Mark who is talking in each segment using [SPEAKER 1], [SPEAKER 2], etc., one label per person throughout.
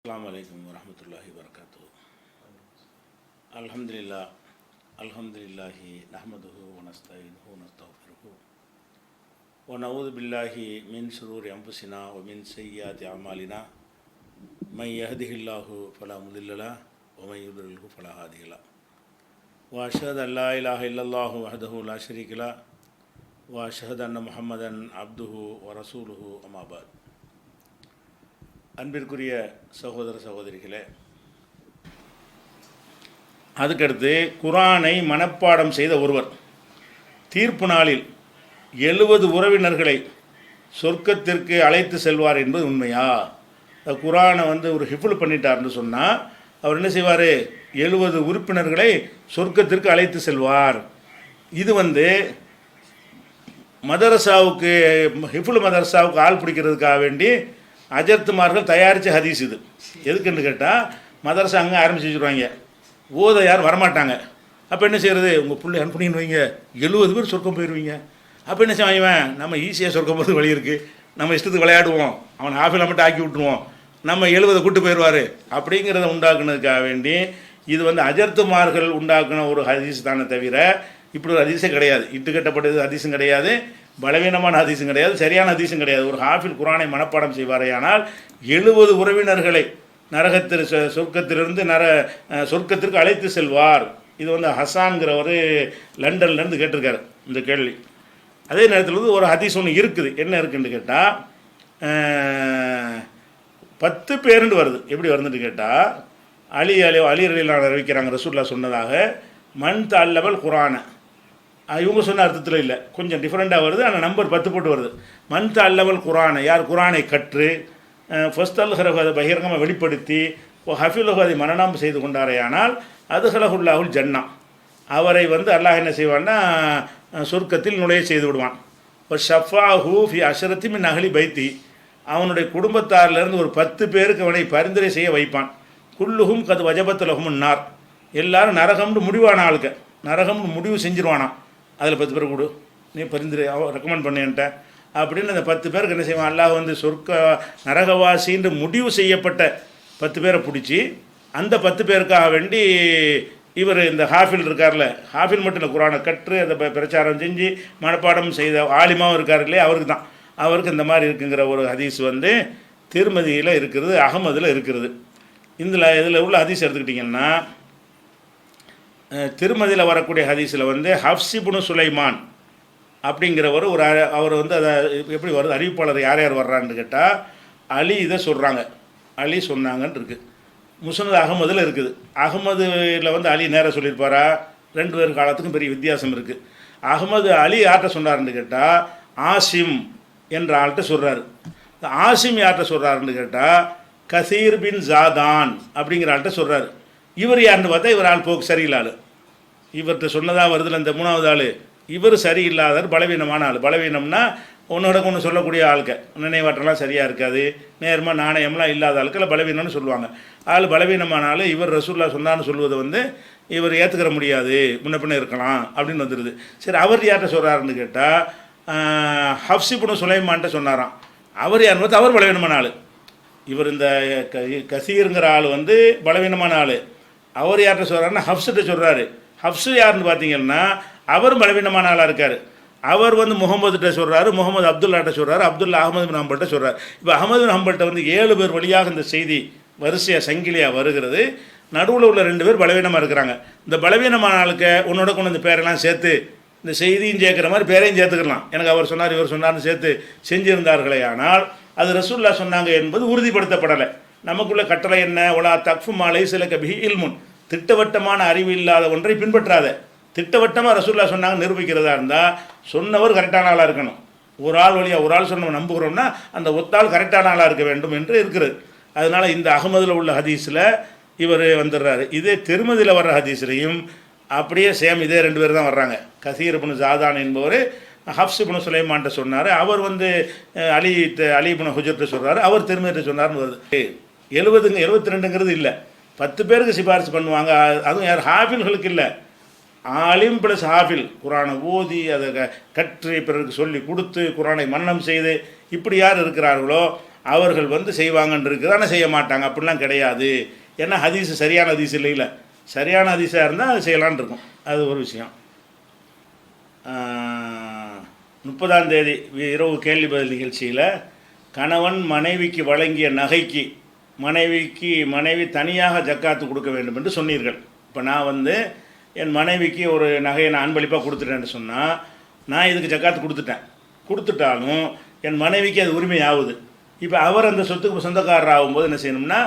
[SPEAKER 1] அஸ்ஸலாமு அலைக்கும் வரஹ்மத்துல்லாஹி வபரகாத்துஹு. அல்ஹம்துலில்லாஹ் அல்ஹம்துலில்லாஹி நஹ்மதுஹு வ நஸ்தஈனுஹு வ நஸ்தக்ஃபிருஹு வ நஊது பில்லாஹி மின் ஷுரூரி அன்ஃபுஸினா வ மின் ஸய்யிஆத்தி அமாலினா மை யஹ்திஹில்லாஹு ஃபலா முதில்ல லஹு வ மை யுத்லில்ஹு ஃபலா ஹாதிய லஹு வ அஷ்ஹது அன் லா இலாஹ இல்லல்லாஹு வஹ்தஹு லா ஷரீக லஹு வ அஷ்ஹது அன்ன முஹம்மதன் அப்துஹு வ ரசூலுஹு அம்மா பஅத். அன்பிற்குரிய சகோதர சகோதரிகளே, அதுக்கடுத்து குர்ஆனை மனப்பாடம் செய்த ஒருவர் தீர்ப்பு நாளில் 70 உறவினர்களை சொர்க்கத்திற்கு அழைத்து செல்வார் என்பது உண்மையா? குர்ஆனை ஒரு ஹிஃபுல் பண்ணிட்டார்னு சொன்னால் அவர் என்ன செய்வார்? 70 உறுப்பினர்களை சொர்க்கத்திற்கு அழைத்து செல்வார். இது மதரசாவுக்கு ஹிஃபுல் மதரசாவுக்கு ஆள் பிடிக்கிறதுக்காக வேண்டி அஜர்த்துமார்கள் தயாரித்த ஹதீஸ். இது எதுக்குன்னு கேட்டால், மதரசா அங்கே ஆரம்பித்து வச்சுருவாங்க, ஓத யாரும் வரமாட்டாங்க. அப்போ என்ன செய்கிறது? உங்கள் பிள்ளை அனுப்புனீங்கன்னு வைங்க, 70 பேர் சொர்க்கம் போயிடுவீங்க. அப்போ என்ன செய்வான்? நம்ம ஈஸியாக சொர்க்கம் போகிறது வழி இருக்குது, நம்ம இஷ்டத்துக்கு விளையாடுவோம், அவன் ஹாஃபில் மட்டும் ஆக்கி விட்டுருவோம், நம்ம 70 கூட்டு போயிடுவார் அப்படிங்கிறத உண்டாக்குனதுக்காக வேண்டி இது அஜர்த்துமார்கள் உண்டாக்குன ஒரு ஹதீஸ் தானே தவிர இப்படி ஒரு ஹதீஸே கிடையாது. இட்டுக்கட்டப்பட்டது ஹதீஸும் கிடையாது, பலவீனமான ஹதீஸும் கிடையாது, சரியான ஹதீஸும் கிடையாது. ஒரு ஹாஃபில் குர்ஆனை மனப்பாடம் செய்வாரே ஆனால் 70 உறவினர்களை நரகத்தில் சொர்க்கத்திலிருந்து சொர்க்கத்திற்கு அழைத்து செல்வார். இது ஹசான்கிறவர் லண்டன்லேருந்து கேட்டிருக்காரு இந்த கேள்வி. அதே நேரத்தில் ஒரு ஹதீஸ் ஒன்று இருக்குது. என்ன இருக்குன்னு கேட்டால், 10 பேருன்னு வருது. எப்படி வருதுன்னு கேட்டால், அலி ரலியல்லாஹு அறிவிக்கிறாங்க, ரசூலுல்லாஹ் சொன்னதாக, மன் தஅல்லமல் குர்ஆன. இவங்க சொன்ன அர்த்தத்தில் இல்லை, கொஞ்சம் டிஃப்ரெண்ட்டாக வருது, ஆனால் நம்பர் 10 போட்டு வருது. மன் தஅல்லமல் குர்ஆன, யார் குர்ஆனை கற்று ஃபஸ்தல்ஹரஹு, அதை பகிரங்கமாக வெளிப்படுத்தி ஹஃபிலஹு, அதை மனனம் செய்து கொண்டாரேயானால் அதுஹலஹுல்லாஹுல் ஜன்னா, அவரை அல்லாஹ் என்ன செய்வான்னா சொர்க்கத்தில் நுழைய செய்து விடுவான். இப்போ ஷஃபாஹு ஃபி அஷரத்தி மின் அஹ்லி பைத்தி, அவனுடைய குடும்பத்தாரிலிருந்து ஒரு 10 பேருக்கு அவனை பரிந்துரை செய்ய வைப்பான். குல்லுஹும் கது வஜபத் லஹுமுன் நார், எல்லாரும் நரகம்னு முடிவான ஆளுக்க, நரகம்னு முடிவு செஞ்சிருவானான். அதில் 10 பேர் கொடு, நீ பரிந்துரை ரெக்கமெண்ட் பண்ணேன்ட்ட அப்படின்னு அந்த 10 பேருக்கு என்ன செய்வான்? அல்லாஹ் சொர்க்க நரகவாசின்னு முடிவு செய்யப்பட்ட 10 பேரை பிடிச்சி அந்த 10 பேருக்காக வேண்டி இவர் இந்த ஹாஃபில் இருக்கார்ல, ஹாஃபில் மட்டும் இல்லை, குர்ஆனை கற்று அதை பிரச்சாரம் செஞ்சு மனப்பாடம் செய்த ஆலிமாவும் இருக்கார் இல்லையா, அவருக்கு தான், அவருக்கு இந்த மாதிரி இருக்குங்கிற ஒரு ஹதீஸ் திருமதியில் இருக்கிறது, அகமதில் இருக்கிறது. இதில் உள்ள ஹதீஸ் எடுத்துக்கிட்டிங்கன்னா, திருமதியில் வரக்கூடிய ஹதீஸில் ஹஃப்ஸ் இப்னு சுலைமான் அப்படிங்கிறவர் அவர் அதை எப்படி வருது, அறிவிப்பாளர் யார் யார் வர்றான்னு கேட்டால், அலி இதை சொல்கிறாங்க, அலி சொன்னாங்கன்னு இருக்குது. முஸ்னத் அகமதில் இருக்குது. அகமதில் அலி நேராக சொல்லியிருப்பாரா? 2 பேர் காலத்துக்கும் பெரிய வித்தியாசம் இருக்குது. அகமது அலி யார்கிட்ட சொன்னார்ன்னு கேட்டால், ஆசிம் என்ற ஆள்கிட்ட சொல்கிறாரு. ஆசிம் யார்கிட்ட சொல்கிறாருன்னு கேட்டால், கசீர் பின் ஜாதான் அப்படிங்கிற ஆள்கிட்ட சொல்கிறாரு. இவர் யாருன்னு பார்த்தா, இவர் ஆள் போக்கு சரியில்லாள், இவர்கிட்ட சொன்னதாக வருதில்ல இந்த 3வது ஆள், இவர் சரியில்லாதார், பலவீனமான ஆள். பலவீனம்னா ஒன்றோட ஒன்று சொல்லக்கூடிய ஆளுக்க, நினைவாற்றலாம் சரியாக இருக்காது, நேர்மாக நாணயம்லாம் இல்லாத ஆளுக்களை பலவீனம்னு சொல்லுவாங்க. ஆள் பலவீனமான ஆள், இவர் ரசூலுல்லாஹ் சொன்னான்னு சொல்லுவது இவர் ஏற்றுக்கிற முடியாது, முன்ன பின்ன இருக்கலாம் அப்படின்னு வந்துடுது. சரி, அவர் யார்கிட்ட சொல்கிறாருன்னு கேட்டால், ஹஃப்ஸ் இப்னு சுலைமான்கிட்ட சொன்னாராம். அவர் யாருன்னு பார்த்தா அவர் பலவீனமான ஆள். இவர் இந்த கசீருங்கிற ஆள் பலவீனமான ஆள். அவர் யார்கிட்ட சொல்கிறாருன்னா ஹஃப்ஸ்கிட்ட சொல்கிறாரு. ஹஃப்ஸு யாருன்னு பார்த்தீங்கன்னா அவர் பலவீனமான ஆளாக இருக்கார். அவர் முகமதுகிட்ட சொல்கிறாரு, முகமது அப்துல்லாட்ட சொல்கிறாரு, அப்துல்லா அஹமது பின் ஹம்பல்கிட்ட சொல்கிறார். இப்போ அஹமது பின் ஹம்பல்கிட்ட 7 பேர் வழியாக இந்த செய்தி வரிசையாக சங்கிலியாக வருகிறது. நடுவில் உள்ள 2 பேர் பலவீனமாக இருக்கிறாங்க. இந்த பலவீனமான ஆளுக்கு உன்னோட கொண்டு இந்த பேரெல்லாம் சேர்த்து இந்த செய்தியும் சேர்க்குற மாதிரி பேரையும் சேர்த்துக்கலாம். எனக்கு அவர் சொன்னார் இவர் சொன்னார்னு சேர்த்து செஞ்சிருந்தார்களே, ஆனால் அது ரசூலுல்லாஹ் சொன்னாங்க என்பது உறுதிப்படுத்தப்படலை. நமக்குள்ள கட்டளை என்ன? ஒலா தக்ஃபு மா லைஸ லக பிஹி இல்முன், திட்டவட்டமான அறிவு இல்லாத ஒன்றை பின்பற்றாத. திட்டவட்டமாக ரசூலுல்லாஹ் சொன்னாங்க நிரூபிக்கிறதா இருந்தால் சொன்னவர் கரெக்டான ஆளாக இருக்கணும். ஒரு ஆள் வழியாக ஒரு ஆள் சொன்னவன் நம்புகிறோம்னா அந்த ஒத்தாள் கரெக்டான ஆளாக இருக்க வேண்டும் என்று இருக்கிறது. அதனால் இந்த அகமதில் உள்ள ஹதீஸில் இவர் வந்துடுறாரு. இதே திருமதியில் வர்ற ஹதீஸ்லையும் அப்படியே சேம் இதே 2 பேர் தான் வர்றாங்க. கசீர் இப்னு ஜாதான் என்பவர் ஹஃப்ஸ் இப்னு சுலைமான்கிட்ட சொன்னார், அவர் அலி இப்னு ஹுஜர்கிட்ட சொல்கிறாரு, அவர் திருமதிட்ட சொன்னார்னு வருது. 72ங்கிறது இல்லை, 10 பேருக்கு சிபாரிசு பண்ணுவாங்க. அதுவும் யார்? ஹாஃபில்களுக்கு இல்லை, ஆலிம் ப்ளஸ் ஹாஃபில், குர்ஆனை ஓதி அதை கற்று பிறருக்கு சொல்லி கொடுத்து குர்ஆனை மன்னனம் செய்து இப்படி யார் இருக்கிறார்களோ அவர்கள் வந்து செய்வாங்கன்னு இருக்குது, ஆனால் செய்ய மாட்டாங்க அப்படிலாம் கிடையாது. ஏன்னா ஹதீஸ் சரியான ஹதீஸ் இல்லைல்ல, சரியான ஹதீஸாக இருந்தால் அது செய்யலான்னு இருக்கும். அது ஒரு விஷயம். 30ஆம் தேதி இரவு கேள்வி பதில் நிகழ்ச்சியில் கணவன் மனைவிக்கு வழங்கிய நகைக்கு மனைவி தனியாக ஜக்காத்து கொடுக்க வேண்டும் என்று சொன்னீர்கள். இப்போ நான் வந்து என் மனைவிக்கு ஒரு நகையை நான் அன்பளிப்பாக கொடுத்துட்டேன்னு சொன்னால், நான் இதுக்கு ஜக்காத்து கொடுத்துட்டாலும் என் மனைவிக்கு அது உரிமை ஆகுது. இப்போ அவர் அந்த சொத்துக்கு சொந்தக்காரர் ஆகும்போது என்ன செய்யணும்னா,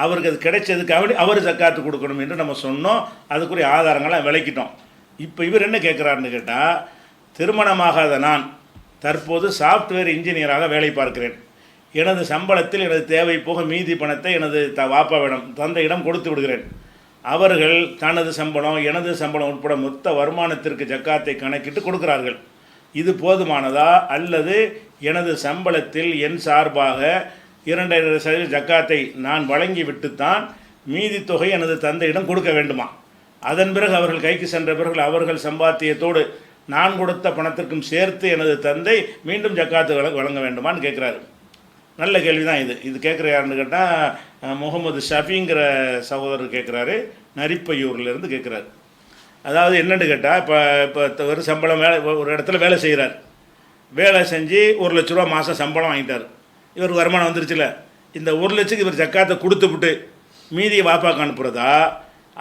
[SPEAKER 1] அவருக்கு அது கிடைச்சதுக்காக அவர் ஜக்காத்து கொடுக்கணும் என்று நம்ம சொன்னோம். அதுக்குரிய ஆதாரங்களாக விளக்கிட்டோம். இப்போ இவர் என்ன கேட்குறாருன்னு கேட்டால், திருமணமாகாத நான் தற்போது சாஃப்ட்வேர் இன்ஜினியராக வேலை பார்க்கிறேன். எனது சம்பளத்தில் எனது தேவை போக மீதி பணத்தை எனது வாப்பாவிடம் தந்தையிடம் கொடுத்து விடுகிறேன். அவர்கள் தனது சம்பளம் எனது சம்பளம் உட்பட மொத்த வருமானத்திற்கு ஜக்காத்தை கணக்கிட்டு கொடுக்கிறார்கள். இது போதுமானதா, அல்லது எனது சம்பளத்தில் என் சார்பாக 2.5% ஜக்காத்தை நான் வழங்கிவிட்டுத்தான் மீதி தொகை எனது தந்தையிடம் கொடுக்க வேண்டுமா? அதன் பிறகு அவர்கள் கைக்கு சென்ற பிறகு அவர்கள் சம்பாத்தியத்தோடு நான் கொடுத்த பணத்திற்கும் சேர்த்து எனது தந்தை மீண்டும் ஜக்காத்து வழங்க வேண்டுமான்னு கேட்குறாரு. நல்ல கேள்வி தான் இது கேட்குற யாருன்னு கேட்டால் முகமது ஷஃபிங்கிற சகோதரர் கேட்குறாரு, நரிப்பையூர்லேருந்து கேட்குறாரு. அதாவது என்னென்னு கேட்டால், இப்போ ஒரு சம்பளம் ஒரு இடத்துல வேலை செய்கிறார். வேலை செஞ்சு 1 லட்ச ரூபா மாதம் சம்பளம் வாங்கிட்டார். இவருக்கு வருமானம் வந்துருச்சுல, இந்த 1 லட்சத்துக்கு இவர் ஜக்காத்தை கொடுத்துவிட்டு மீதியை வாப்பாவுக்கு அனுப்புகிறதா,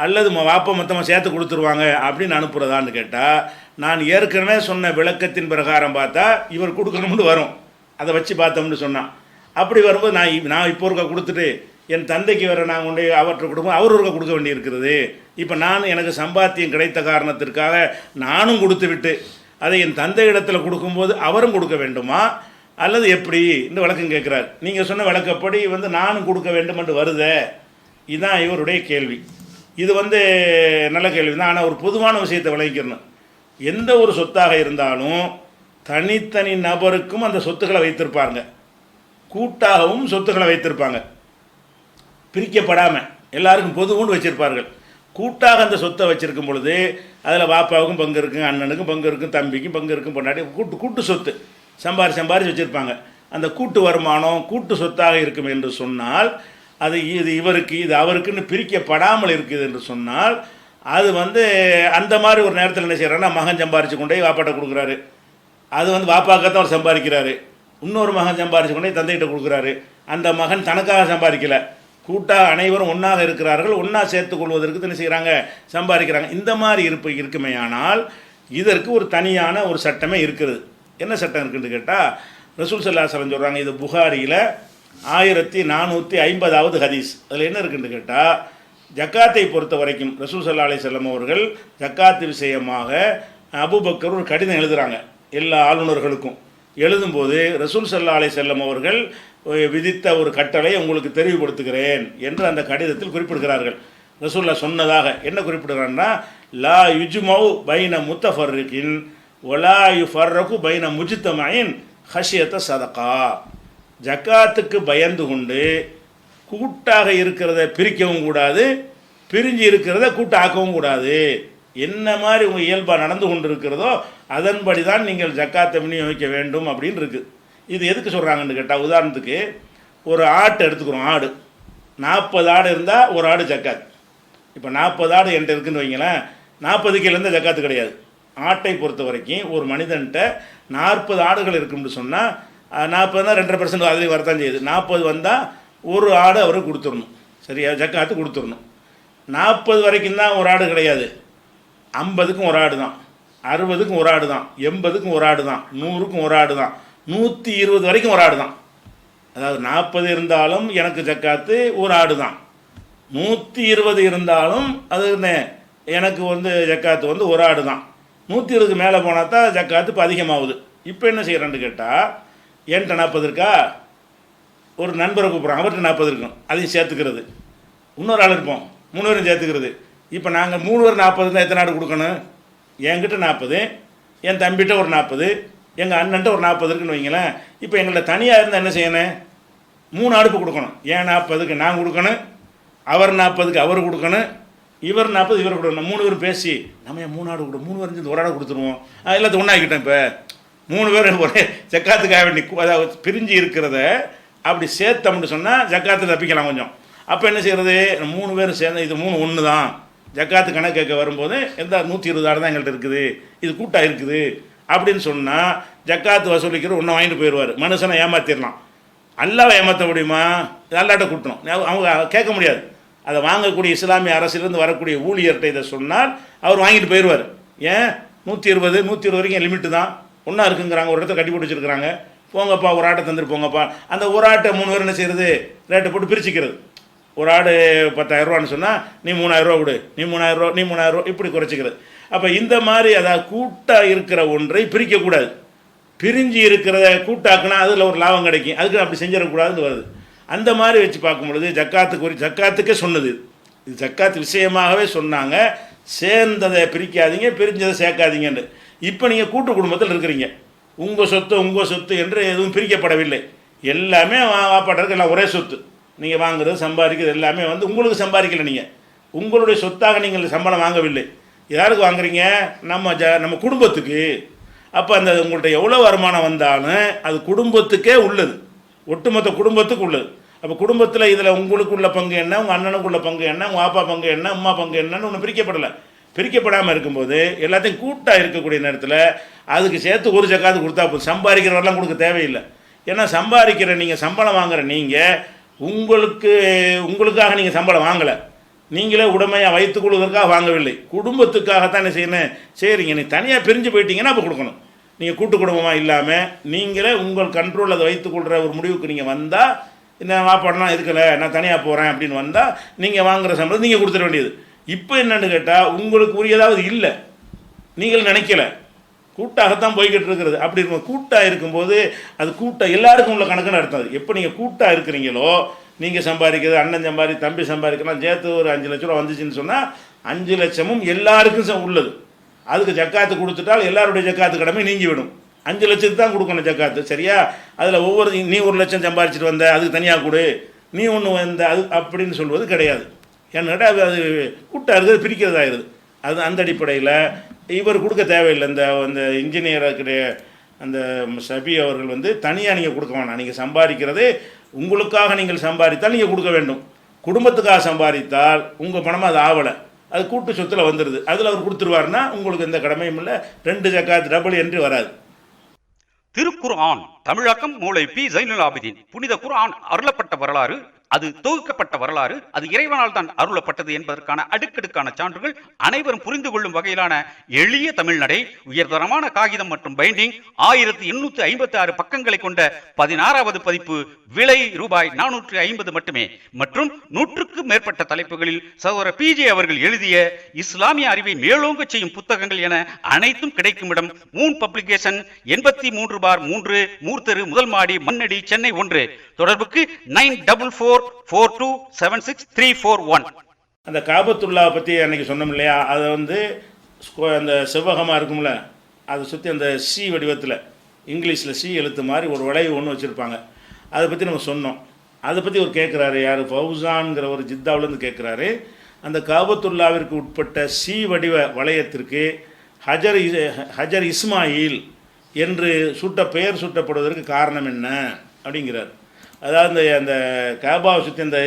[SPEAKER 1] அல்லது வாப்பா மொத்தமாக சேர்த்து கொடுத்துருவாங்க அப்படின்னு அனுப்புகிறதான்னு கேட்டால், நான் ஏற்கனவே சொன்ன விளக்கத்தின் பிரகாரம் பார்த்தா இவர் கொடுக்கணும்னு வரும். அதை வச்சு பார்த்தோம்னு சொன்னான். அப்படி வரும்போது நான் இப்போ ஒருக்கா கொடுத்துட்டு என் தந்தைக்கு வேறு நான் கொண்டு அவற்றை கொடுப்போம், அவர் ஒருக்கா கொடுக்க வேண்டியிருக்கிறது. இப்போ நான் எனக்கு சம்பாத்தியம் கிடைத்த காரணத்திற்காக நானும் கொடுத்து விட்டு அதை என் தந்தை இடத்துல கொடுக்கும்போது அவரும் கொடுக்க வேண்டுமா, அல்லது எப்படி இந்த விளக்கம் கேட்குறாரு. நீங்கள் சொன்ன விளக்கப்படி வந்து நானும் கொடுக்க வேண்டும் என்று வருதே, இதுதான் இவருடைய கேள்வி. இது வந்து நல்ல கேள்வி தான். ஆனால் ஒரு பொதுவான விஷயத்தை விளங்கிக்கணும். எந்த ஒரு சொத்தாக இருந்தாலும் தனித்தனி நபருக்கும் அந்த சொத்துக்களை வைத்திருப்பாங்க, கூட்டாகவும் சொத்துக்களை வைத்திருப்பாங்க. பிரிக்கப்படாமல் எல்லாருக்கும் பொதுவுன்னு வச்சுருப்பார்கள். கூட்டாக அந்த சொத்தை வச்சுருக்கும் பொழுது அதில் பாப்பாவுக்கும் பங்கு இருக்கும், அண்ணனுக்கும் பங்கு இருக்கும், தம்பிக்கும் பங்கு இருக்கும், பொண்டாட்டி கூட்டு சொத்து சம்பாரிச்சு வச்சுருப்பாங்க. அந்த கூட்டு வருமானம் கூட்டு சொத்தாக இருக்கும் என்று சொன்னால், அது இது இவருக்கு இது அவருக்குன்னு பிரிக்கப்படாமல் இருக்குது என்று சொன்னால், அது வந்து அந்த மாதிரி ஒரு நேரத்தில் என்ன செய்கிறாருன்னா, மகன் சம்பாரித்து கொண்டே வாப்பாட்ட கொடுக்குறாரு. அது வந்து வாப்பாக்கத்தான் அவர் சம்பாதிக்கிறாரு. இன்னொரு மகன் சம்பாரித்து கொண்டே தந்தைகிட்ட கொடுக்குறாரு. அந்த மகன் தனக்காக சம்பாதிக்கலை, கூட்டாக அனைவரும் ஒன்றாக இருக்கிறார்கள், ஒன்றா சேர்த்து கொள்வதற்கு என்ன செய்கிறாங்க, சம்பாதிக்கிறாங்க. இந்த மாதிரி இருக்குமே. ஆனால் இதற்கு ஒரு தனியான ஒரு சட்டமே இருக்குது. என்ன சட்டம் இருக்குன்னு கேட்டால், ரசூல் ஸல்லல்லாஹு அலைஹி வஸல்லம் சொல்கிறாங்க, இது புகாரியில் 1450வது ஹதீஸ். அதில் என்ன இருக்குன்னு கேட்டால், ஜக்காத்தை பொறுத்த வரைக்கும் ரசூல் ஸல்லல்லாஹு அலைஹி வஸல்லம் அவர்கள் ஜக்காத்து விஷயமாக அபூபக்கர் ஒரு கடிதம் எழுதுகிறாங்க எல்லா ஆளுநர்களுக்கும். எழுதும்போது ரசூல் ஸல்லல்லாஹு அலைஹி வஸல்லம் அவர்கள் விதித்த ஒரு கட்டளை உங்களுக்கு தெரிவுபடுத்துகிறேன் என்று அந்த கடிதத்தில் குறிப்பிடுகிறார்கள். ரசூல்லா சொன்னதாக என்ன குறிப்பிடுகிறான்னா, லா யுஜ்மௌ பைன முத்தஃபர்ரிகின் வலா யுஃபர்ரகு பைன முஜ்தமஇன் ஹஷியத சதகா. ஜக்காத்துக்கு பயந்து கொண்டு கூட்டாக இருக்கிறத பிரிக்கவும் கூடாது, பிரிஞ்சு இருக்கிறத கூட்டாக்கவும் கூடாது. என்ன மாதிரி உங்கள் இயல்பாக நடந்து கொண்டு இருக்கிறதோ அதன்படி தான் நீங்கள் ஜக்காத்தை விநியோகிக்க வேண்டும் அப்படின்னு இருக்குது. இது எதுக்கு சொல்கிறாங்கன்னு கேட்டால், உதாரணத்துக்கு ஒரு ஆட்டை எடுத்துக்கிறோம். ஆடு 40 ஆடு இருந்தால் ஒரு ஆடு ஜக்காத். இப்போ 40 ஆடு என்கிட்ட இருக்குன்னு வைங்களேன், 40 கிலோலேருந்து ஜக்காத்து கிடையாது. ஆட்டை பொறுத்த வரைக்கும் ஒரு மனிதன்கிட்ட 40 ஆடுகள் இருக்குன்னு சொன்னால் 40னா 2.5% அதுலேயும் வரத்தான் செய்யுது. 40 வந்தால் ஒரு ஆடு அவருக்கு கொடுத்துடணும், சரியா, ஜக்காத்து கொடுத்துடணும். 40 வரைக்கும் தான் ஒரு ஆடு கிடையாது, 50க்கும் ஒரு ஆடு தான், 60க்கும் ஒரு ஆடு தான், 80க்கும் ஒரு ஆடு தான், 100க்கும் ஒரு ஆடு தான், 120 வரைக்கும் ஒரு ஆடு தான். அதாவது 40 இருந்தாலும் எனக்கு ஜக்காத்து ஒரு ஆடு தான், 120 இருந்தாலும் அது எனக்கு வந்து ஜக்காத்து வந்து ஒரு ஆடு தான். 120க்கு மேலே போனால் தான் ஜக்காத்து இப்போ அதிகமாகுது. இப்போ என்ன செய்கிறேன்னு கேட்டால், என்கிட்ட 40 இருக்கா, ஒரு நண்பரை கூப்பிட்றாங்க, அவர்கிட்ட 40 இருக்கும், அதையும் சேர்த்துக்கிறது. இன்னொரு ஆள் இருப்போம், 3 பேரும் சேர்த்துக்கிறது. இப்போ நாங்கள் 3 பேர் 40 இருந்தால் எத்தனை ஆடு கொடுக்கணும்? என்கிட்ட 40, என் தம்பிகிட்ட ஒரு 40, எங்கள் அண்ணன்ட்ட ஒரு 40 இருக்குன்னு வைங்களேன். இப்போ எங்கள்கிட்ட தனியாக இருந்தால் என்ன செய்யணும்? 3 அடுப்பு கொடுக்கணும். ஏன் 40க்கு நான் கொடுக்கணும், அவர் 40க்கு அவர் கொடுக்கணும், இவர் 40 இவர் கொடுக்கணும். 3 பேரும் பேசி நம்ம ஏன் 3 ஆடு கொடு, 3 பேரும் சேர்ந்து ஒரு ஆடு கொடுத்துருவோம், எல்லாத்தையும் ஒன்றாக்கிட்டேன். இப்போ 3 பேர் ஒரே ஜக்காத்துக்காக வேண்டி அதாவது பிரிஞ்சு இருக்கிறத அப்படி சேர்த்தோம்னு சொன்னால் ஜக்காத்து தப்பிக்கலாம் கொஞ்சம். அப்போ என்ன செய்கிறது, 3 பேரும் சேர்ந்து இது 3 ஒன்று தான், ஜக்காத்து கணக்கு கேட்க வரும்போது எந்த 120 தான் எங்கள்கிட்ட இருக்குது, இது கூட்டாக இருக்குது அப்படின்னு சொன்னால் ஜக்காத்து வசூலிக்கிற ஒன்றை வாங்கிட்டு போயிடுவார். மனுஷனை ஏமாற்றிடலாம். அல்லாவை ஏமாற்ற முடியுமா? அல்லாட்ட கூட்டணும், அவங்க கேட்க முடியாது. அதை வாங்கக்கூடிய இஸ்லாமிய அரசிலிருந்து வரக்கூடிய ஊழியர்கிட்ட இதை சொன்னால் அவர் வாங்கிட்டு போயிடுவார். ஏன் 120 வரைக்கும் லிமிட்டு தான், ஒன்றா இருக்குங்கிறாங்க, ஒரு இடத்த கட்டி போட்டு வச்சுருக்கிறாங்க, போங்கப்பா ஒரு ஆட்டை தந்துட்டு போங்கப்பா. அந்த ஒரு ஆட்டை 3 பேர் என்ன செய்கிறது, ரேட்டை போட்டு பிரிச்சுக்கிறது. ஒரு ஆடு 10,000 சொன்னால் நீ 3,000 கொடு, நீ 3,000, நீ 3,000, இப்படி குறைச்சிக்கிறது. அப்போ இந்த மாதிரி அதாவது கூட்டாக இருக்கிற ஒன்றை பிரிக்கக்கூடாது. பிரிஞ்சு இருக்கிறத கூட்டாக்குனா அதில் ஒரு லாபம் கிடைக்கும், அதுக்கு அப்படி செஞ்சிடக்கூடாதுன்னு வருது. அந்த மாதிரி வச்சு பார்க்கும் பொழுது ஜக்காத்துக்கே சொன்னது இது ஜக்காத்து விஷயமாகவே சொன்னாங்க, சேர்ந்ததை பிரிக்காதீங்க, பிரிஞ்சதை சேர்க்காதீங்கன்னு. இப்போ நீங்கள் கூட்டு குடும்பத்தில் இருக்கிறீங்க, உங்கள் சொத்து என்று எதுவும் பிரிக்கப்படவில்லை, எல்லாமே வாப்பாட்டருக்கு எல்லாம் ஒரே சொத்து. நீங்கள் வாங்குறது சம்பாதிக்கிறது எல்லாமே உங்களுக்கு சம்பாதிக்கலை, நீங்கள் உங்களுடைய சொத்தாக நீங்கள் சம்பளம் வாங்கவில்லை. யாருக்கு வாங்குறீங்க, நம்ம குடும்பத்துக்கு. அப்போ அந்த உங்கள்கிட்ட எவ்வளோ வருமானம் வந்தாலும் அது குடும்பத்துக்கே உள்ளது, ஒட்டுமொத்த குடும்பத்துக்கு உள்ளது. அப்போ குடும்பத்தில் இதில் உங்களுக்கு உள்ள பங்கு என்ன, உங்கள் அண்ணனுக்கு உள்ள பங்கு என்ன, உங்கள் அப்பா பங்கு என்ன, அம்மா பங்கு என்னன்னு ஒன்று பிரிக்கப்படலை. பிரிக்கப்படாமல் இருக்கும்போது எல்லாத்தையும் கூட்டாக இருக்கக்கூடிய நேரத்தில் அதுக்கு சேர்த்து ஒரு ஜக்காத்து கொடுத்தா போதும், சம்பாதிக்கிறவரெல்லாம் கொடுக்க தேவையில்லை. ஏன்னா சம்பாதிக்கிற நீங்கள் சம்பளம் வாங்குகிற நீங்கள் உங்களுக்காக நீங்கள் சம்பளம் வாங்கலை, நீங்களே உடமையாக வைத்துக் கொள்வதற்காக வாங்கவில்லை, குடும்பத்துக்காகத்தான் என்ன செய்யணும். சரிங்க, நீ தனியாக பிரிஞ்சு போயிட்டீங்கன்னா அப்போ கொடுக்கணும். நீங்கள் கூட்டு குடும்பமாக இல்லாமல் நீங்களே உங்கள் கண்ட்ரோல் அதை வைத்துக்கொள்கிற ஒரு முடிவுக்கு நீங்கள் வந்தால், என்ன வாப்பாடலாம் இருக்கலை நான் தனியாக போகிறேன் அப்படின்னு வந்தால் நீங்கள் வாங்குகிற சம்பளம் நீங்கள் கொடுத்துட வேண்டியது. இப்போ என்னென்னு கேட்டால் உங்களுக்கு உரியதாவது இல்லை, நீங்கள் நினைக்கல, கூட்டாகத்தான் போய்கிட்டு இருக்கிறது. அப்படி இருக்கும் கூட்டாக இருக்கும்போது அது எல்லாருக்கும் உள்ள கணக்குன்னு அர்த்தம். எப்போ நீங்கள் கூட்டாக இருக்கிறீங்களோ, நீங்கள் சம்பாதிக்கிறது, அண்ணன் தம்பி சம்பாதிக்கலாம், சேர்த்து ஒரு 5 லட்ச ரூபா வந்துச்சுன்னு சொன்னால் 5 லட்சமும் எல்லாருக்கும் உள்ளது. அதுக்கு ஜக்காத்து கொடுத்துட்டால் எல்லாருடைய ஜக்காத்து கடமை நீங்கிவிடும். 5 லட்சத்துக்கு தான் கொடுக்கணும் ஜக்காத்து, சரியா? அதில் ஒவ்வொரு நீ 1 லட்சம் சம்பாதிச்சிட்டு வந்த அதுக்கு தனியாக கொடு, நீ ஒன்று வந்த அது அப்படின்னு சொல்வது கிடையாது. ஏன்னா அது கூட்டாக இருக்கிறது பிரிக்கிறதாயிருது. அது அந்த அடிப்படையில் இவர் கொடுக்க தேவையில்லை. அந்த இன்ஜினியருடைய அந்த சபி அவர்கள் தனியாக நீங்கள் கொடுக்க வேணாம். நீங்கள் சம்பாதிக்கிறது உங்களுக்காக நீங்கள் சம்பாதித்தால் நீங்கள் கொடுக்க வேண்டும். குடும்பத்துக்காக சம்பாதித்தால் உங்கள் பணமாக அது ஆவலை, அது கூட்டு சொத்தில் வந்துடுது, அதில் அவர் கொடுத்துருவாருன்னா உங்களுக்கு எந்த கடமையும் இல்லை, 2 ஜக்காத் டபுள் என்று வராது.
[SPEAKER 2] திருக்குர்ஆன் தமிழாக்கம் மூளை பி ஜைனுல் ஆபிதீன். புனித குர்ஆன் அருளப்பட்ட வரலாறு, அது தொகுக்கப்பட்ட வரலாறு, அது இறைவனால் தான் அருளப்பட்டது என்பதற்கான அடுக்கடுக்கான சான்றுகள், அனைவரும் புரிந்து கொள்ளும் வகையிலான எளிய தமிழ்நடை, உயர்தரமான காகிதம் மற்றும் பைண்டிங், 1856 பக்கங்களை கொண்ட 16வது பதிப்பு, விலை ரூபாய் 450 மட்டுமே. மற்றும் 100க்கும் மேற்பட்ட தலைப்புகளில் சகோதரர் பிஜே அவர்கள் எழுதிய இஸ்லாமிய அறிவை மேலோங்க செய்யும் புத்தகங்கள் என அனைத்தும் கிடைக்கும் இடம் மூன் பப்ளிகேஷன், 83/3 மூர்த்தெரு, முதல் மாடி, மண்ணடி, சென்னை 1. தொடர்புக்கு 9444276341.
[SPEAKER 1] அந்த காபத்துல்லா பற்றி அன்றைக்கி சொன்னோம் இல்லையா, அதை அந்த செவ்வகமாக இருக்கும்ல, அதை சுற்றி அந்த சி வடிவத்தில் இங்கிலீஷில் சி எழுத்து மாதிரி ஒரு வளைவு ஒன்று வச்சுருப்பாங்க. அதை பற்றி நம்ம சொன்னோம். அதை பற்றி ஒரு கேட்குறாரு, யார் ஃபவுசான்கிற ஒரு ஜித்தாவிலேருந்து கேட்குறாரு. அந்த காபத்துல்லாவிற்கு உட்பட்ட சி வடிவ வளையத்திற்கு ஹஜர் இஸ்மாயில் என்று பெயர் சூட்டப்படுவதற்கு காரணம் என்ன அப்படிங்கிறார். அதாவது அந்த காபாவை சுற்றி அந்த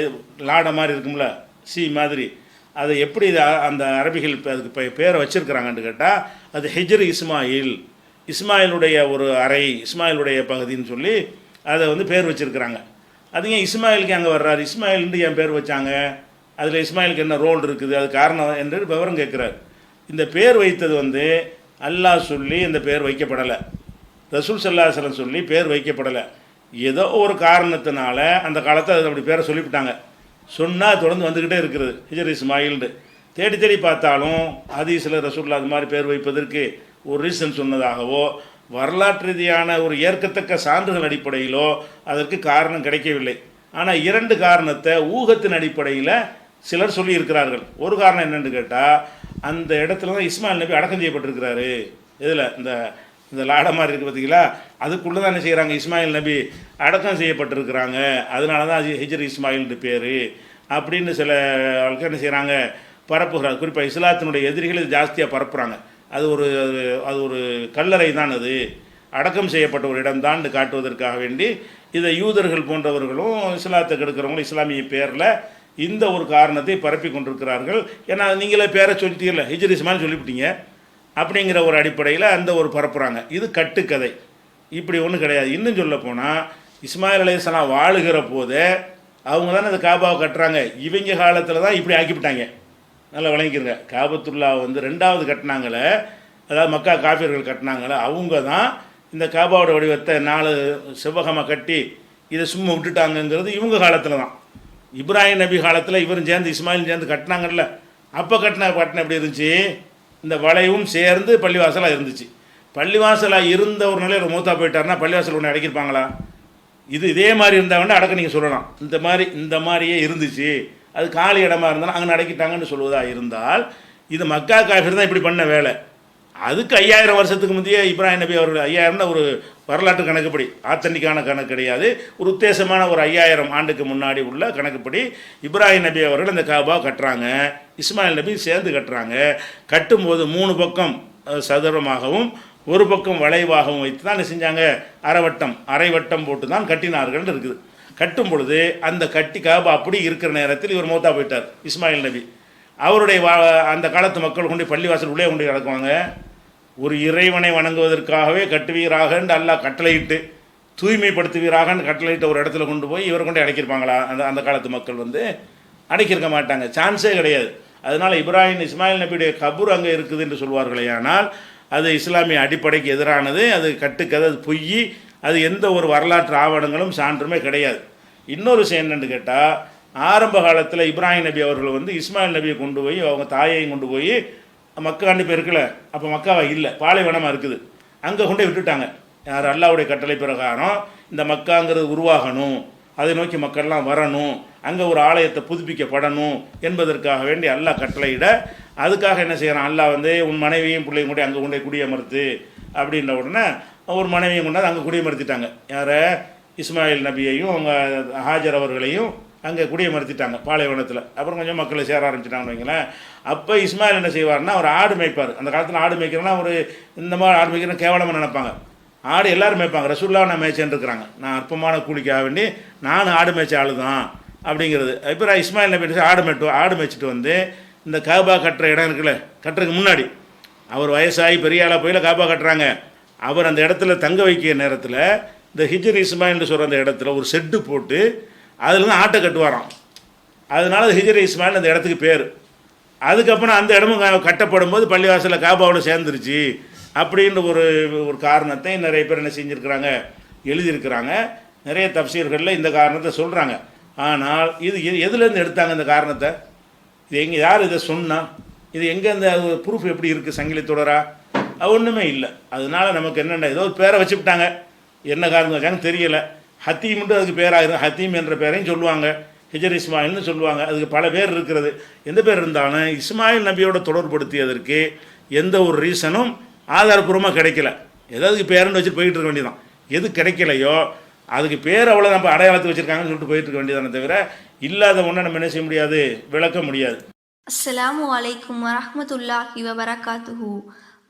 [SPEAKER 1] லாடை மாதிரி இருக்கும்ல, சி மாதிரி, அதை எப்படி அந்த அரபிகள் அதுக்கு பேரை வச்சுருக்கிறாங்கன்னு கேட்டால், அது ஹிஜ்ர் இஸ்மாயிலுடைய ஒரு அறை, இஸ்மாயிலுடைய பகுதின்னு சொல்லி அதை பேர் வச்சுருக்கிறாங்க. அது ஏன் இஸ்மாயிலுக்கு அங்கே வர்றாரு, இஸ்மாயில்னு ஏன் பேர் வச்சாங்க, அதில் இஸ்மாயிலுக்கு என்ன ரோல் இருக்குது, அது காரணம் என்று விவரம் கேட்குறாரு. இந்த பேர் வைத்தது அல்லாஹ் சொல்லி இந்த பேர் வைக்கப்படலை, ரசூல் ஸல்லல்லாஹு அலைஹி வஸல்லம் சொல்லி பேர் வைக்கப்படலை. ஏதோ ஒரு காரணத்தினால அந்த காலத்தை அது அப்படி பேரை சொல்லிவிட்டாங்க. சொன்னால் தொடர்ந்து வந்துக்கிட்டே இருக்கிறது ஹிஜ்ர் இஸ்மாயில்னு. தேடி தேடி பார்த்தாலும் ஹதீஸில் ரசூலுல்லாஹ் அது மாதிரி பேர் வைப்பதற்கு ஒரு ரீசன் சொன்னதாகவோ வரலாற்று ரீதியான ஒரு ஏற்கத்தக்க சான்றுகள் அடிப்படையிலோ அதற்கு காரணம் கிடைக்கவில்லை. ஆனால் 2 காரணத்தை ஊகத்தின் அடிப்படையில் சிலர் சொல்லியிருக்கிறார்கள். ஒரு காரணம் என்னென்னு கேட்டால், அந்த இடத்துல தான் இஸ்மாயில் நபி அடக்கம் செய்யப்பட்டிருக்கிறாரு. இதில் இந்த லாடை மாதிரி இருக்குது பார்த்தீங்களா, அதுக்குள்ளே தான் என்ன செய்கிறாங்க, இஸ்மாயில் நபி அடக்கம் செய்யப்பட்டிருக்கிறாங்க, அதனால தான் ஹிஜ்ர் இஸ்மாயில்னு பேர் அப்படின்னு சில ஆட்கள் என்ன செய்கிறாங்க, பரப்புகிறாங்க. குறிப்பாக இஸ்லாத்தினுடைய எதிரிகள் இது ஜாஸ்தியாக பரப்புகிறாங்க. அது ஒரு கல்லறை தான் அது அடக்கம் செய்யப்பட்ட ஒரு இடம்தான் காட்டுவதற்காக வேண்டி இதை யூதர்கள் போன்றவர்களும் இஸ்லாத்தை கெடுக்கிறவங்களும் இஸ்லாமிய பேரில் இந்த ஒரு காரணத்தை பரப்பி கொண்டிருக்கிறார்கள். ஏன்னா நீங்களே பேரை சொல்லிட்டீங்கல்ல, ஹிஜ்ரி இஸ்மாயில் சொல்லிவிட்டீங்க அப்படிங்கிற ஒரு அடிப்படையில் அந்த ஒரு பரப்புகிறாங்க. இது கட்டுக்கதை, இப்படி ஒன்றும் கிடையாது. இன்னும் சொல்ல போனால் இஸ்மாயில் அலைஹிஸ்ஸலாம் வாழுகிற போதே அவங்க தானே அந்த காபாவை கட்டுறாங்க. இவங்க காலத்தில் தான் இப்படி ஆக்கிவிட்டாங்க. நல்லா விளங்கிக்கிறங்க. காபத்துல்லா வந்து 2வது கட்டினாங்களே, அதாவது மக்கா காஃபியர்கள் கட்டினாங்களே, அவங்க தான் இந்த காபாவோட வடிவத்தை 4 செவ்வகமாக கட்டி இதை சும்மா விட்டுட்டாங்கங்கிறது இவங்க காலத்தில் தான். இப்ராஹிம் நபி காலத்தில் இவரும் சேர்ந்து இஸ்மாயிலும் சேர்ந்து கட்டினாங்கல்ல, அப்போ கட்டின எப்படி இருந்துச்சு? இந்த வளைவும் சேர்ந்து பள்ளிவாசலாக இருந்துச்சு. பள்ளிவாசலாக இருந்த ஒரு நிலையில் மூத்தா போயிட்டாருன்னா பள்ளிவாசல் ஒன்று அடைக்கிருப்பாங்களா? இதே மாதிரி இருந்தாங்கன்னா அடக்க நீங்கள் சொல்லலாம். இந்த மாதிரியே இருந்துச்சு, அது காலி இடமா இருந்தாலும் அங்கே அடக்கிட்டாங்கன்னு சொல்லுவதா இருந்தால் இது மக்கா காஃபிர் தான் இப்படி பண்ண வேலை. அதுக்கு 5000 வருஷத்துக்கு முந்தைய இப்ராஹிம் நபி அவர்கள் 5000 ஒரு வரலாற்று கணக்குப்படி, ஆத்தன்டிக்கான கணக்கு கிடையாது, ஒரு உத்தேசமான ஒரு 5000 ஆண்டுக்கு முன்னாடி உள்ள கணக்குப்படி இப்ராஹிம் நபி அவர்கள் அந்த காபா கட்டுறாங்க. இஸ்மாயில் நபி சேர்ந்து கட்டுறாங்க. கட்டும்போது 3 பக்கம் சதுரமாகவும் ஒரு பக்கம் வளைவாகவும் வைத்து தான் என்ன செஞ்சாங்க? அரை வட்டம் போட்டு தான் கட்டினார்கள் இருக்குது. கட்டும் பொழுது அந்த காபா அப்படி இருக்கிற நேரத்தில் இவர் மௌத்தா போயிட்டார் இஸ்மாயில் நபி. அவருடைய அந்த காலத்து மக்கள் கொண்டு பள்ளிவாசல் உள்ளே கொண்டு கிடக்குவாங்க. ஒரு இறைவனை வணங்குவதற்காகவே கட்டுவீராக அல்லாஹ் கட்டளையிட்டு தூய்மைப்படுத்துவீராகன்னு கட்டளையிட்ட ஒரு இடத்துல கொண்டு போய் இவரை கொண்டு அடைக்கிருப்பாங்களா? அந்த காலத்து மக்கள் வந்து அடைக்கிருக்க மாட்டாங்க, சான்ஸே கிடையாது. அதனால் இஸ்மாயில் நபியுடைய கபூர் அங்கே இருக்குது என்று சொல்வார்களே, ஆனால் அது இஸ்லாமிய அடிப்படைக்கு எதிரானது, அது கட்டுக்கதை, அது பொய், அது எந்த ஒரு வரலாற்று ஆவணங்களும் சான்றுமே கிடையாது. இன்னொரு விஷயம் என்னென்னு கேட்டால், ஆரம்ப காலத்தில் இப்ராஹிம் நபி அவர்கள் வந்து இஸ்மாயில் நபியை கொண்டு போய் அவங்க தாயையும் கொண்டு போய் மக்காண்டு இப்போ இருக்கல, அப்போ மக்காவா இல்லை, பாலைவனமாக இருக்குது, அங்கே கொண்டு விட்டுட்டாங்க. யார்? அல்லாஹ்வுடைய கட்டளை பிரகாரம் இந்த மக்காங்கிறது உருவாகணும், அதை நோக்கி மக்கள்லாம் வரணும், அங்கே ஒரு ஆலயத்தை புதுப்பிக்கப்படணும் என்பதற்காக வேண்டி அல்லாஹ் கட்டளையிட, அதுக்காக என்ன செய்கிறான்? அல்லாஹ் வந்து உன் மனைவியும் பிள்ளையும் கூட அங்கே கொண்டு குடியமர்த்து அப்படின்ற உடனே ஒரு மனைவியும் கொண்டாந்து அங்கே குடியமர்த்திட்டாங்க. யாரை? இஸ்மாயில் நபியையும் அவங்க ஹாஜர் அவர்களையும் அங்கே குடியமர்த்திட்டாங்க பாலைவனத்தில். அப்புறம் கொஞ்சம் மக்களை சேர ஆரம்பிச்சிட்டாங்கன்னு வைங்களேன். அப்போ இஸ்மாயில் என்ன செய்வார்னா, அவர் ஆடு மேய்ப்பார். அந்த காலத்தில் ஆடு மேய்க்கிறேன்னா ஒரு இந்த மாதிரி ஆடு மேய்க்கிறேன் கேவலமாக நினைப்பாங்க. ஆடு எல்லோரும் மேய்ப்பாங்க. ரசூலுல்லாஹ் நான் மேய்ச்சேன்னு இருக்கிறாங்க. நான் அற்பமான கூலிக்காக வேண்டி நான் ஆடு மேய்ச்ச ஆளு தான் அப்படிங்கிறது. இப்போ இஸ்மாயில் நபி ஆடு மேய்ச்சிட்டு வந்து இந்த காபா கட்டுற இடம் இருக்குல்ல, கட்டுறதுக்கு முன்னாடி அவர் வயசாகி பெரிய ஆளாக போயில காபா கட்டுறாங்க. அவர் அந்த இடத்துல தங்க வைக்கிற நேரத்தில் இந்த ஹிஜ்ரி இஸ்மாயில்னு சொல்கிற அந்த இடத்துல ஒரு செட்டு போட்டு அதில் தான் ஆட்டை கட்டுவாராம். அதனால ஹிஜ்ரி இஸ்மாயில் அந்த இடத்துக்கு பேர். அதுக்கப்புறம் அந்த இடமும் கட்டப்படும் போது பள்ளிவாசலில் காபாவோட சேர்ந்துருச்சு அப்படின்ற ஒரு காரணத்தை நிறைய பேர் என்ன செஞ்சுருக்கிறாங்க, எழுதியிருக்கிறாங்க. நிறைய தஃப்சீர்களில் இந்த காரணத்தை சொல்கிறாங்க. ஆனால் இது எதுலேருந்து எடுத்தாங்க இந்த காரணத்தை? இது எங்கே, யார் இதை சொன்னா? இது எங்கே, அந்த ப்ரூஃப் எப்படி இருக்குது சங்கிலி தொடரா? ஒன்றுமே இல்லை. அதனால நமக்கு என்னென்ன ஏதோ ஒரு பேரை வச்சுக்கிட்டாங்க, என்ன காரணம் வச்சாங்கன்னு தெரியலை. ஹத்தீம்ன்ட்டு அதுக்கு பேராக ஹத்தீம் என்ற பேரையும் சொல்லுவாங்க, ஹிஜ்ரி இஸ்மாயில்னு சொல்லுவாங்க. அதுக்கு பல பேர் இருக்கிறது. எந்த பேர் இருந்தாலும் இஸ்மாயில் நபியோட தொடர்படுத்தியதற்கு எந்த ஒரு ரீசனும் ஆதாரப்பூர்வமாக கிடைக்கல. ஏதாவது பேருன்னு வச்சுட்டு போயிட்டு இருக்க வேண்டியதான். எது கிடைக்கலையோ அதுக்கு பேர் அவ்வளோ நம்ம அடையாளத்தை வச்சுருக்காங்கன்னு சொல்லிட்டு போயிட்டு இருக்க வேண்டியதானே தவிர இல்லாத ஒன்றை நம்ம என்ன செய்ய முடியாது, விளக்க முடியாது.
[SPEAKER 3] அஸ்ஸலாமு அலைக்கும் வரஹ்மத்துல்லாஹி வபரகாத்துஹு.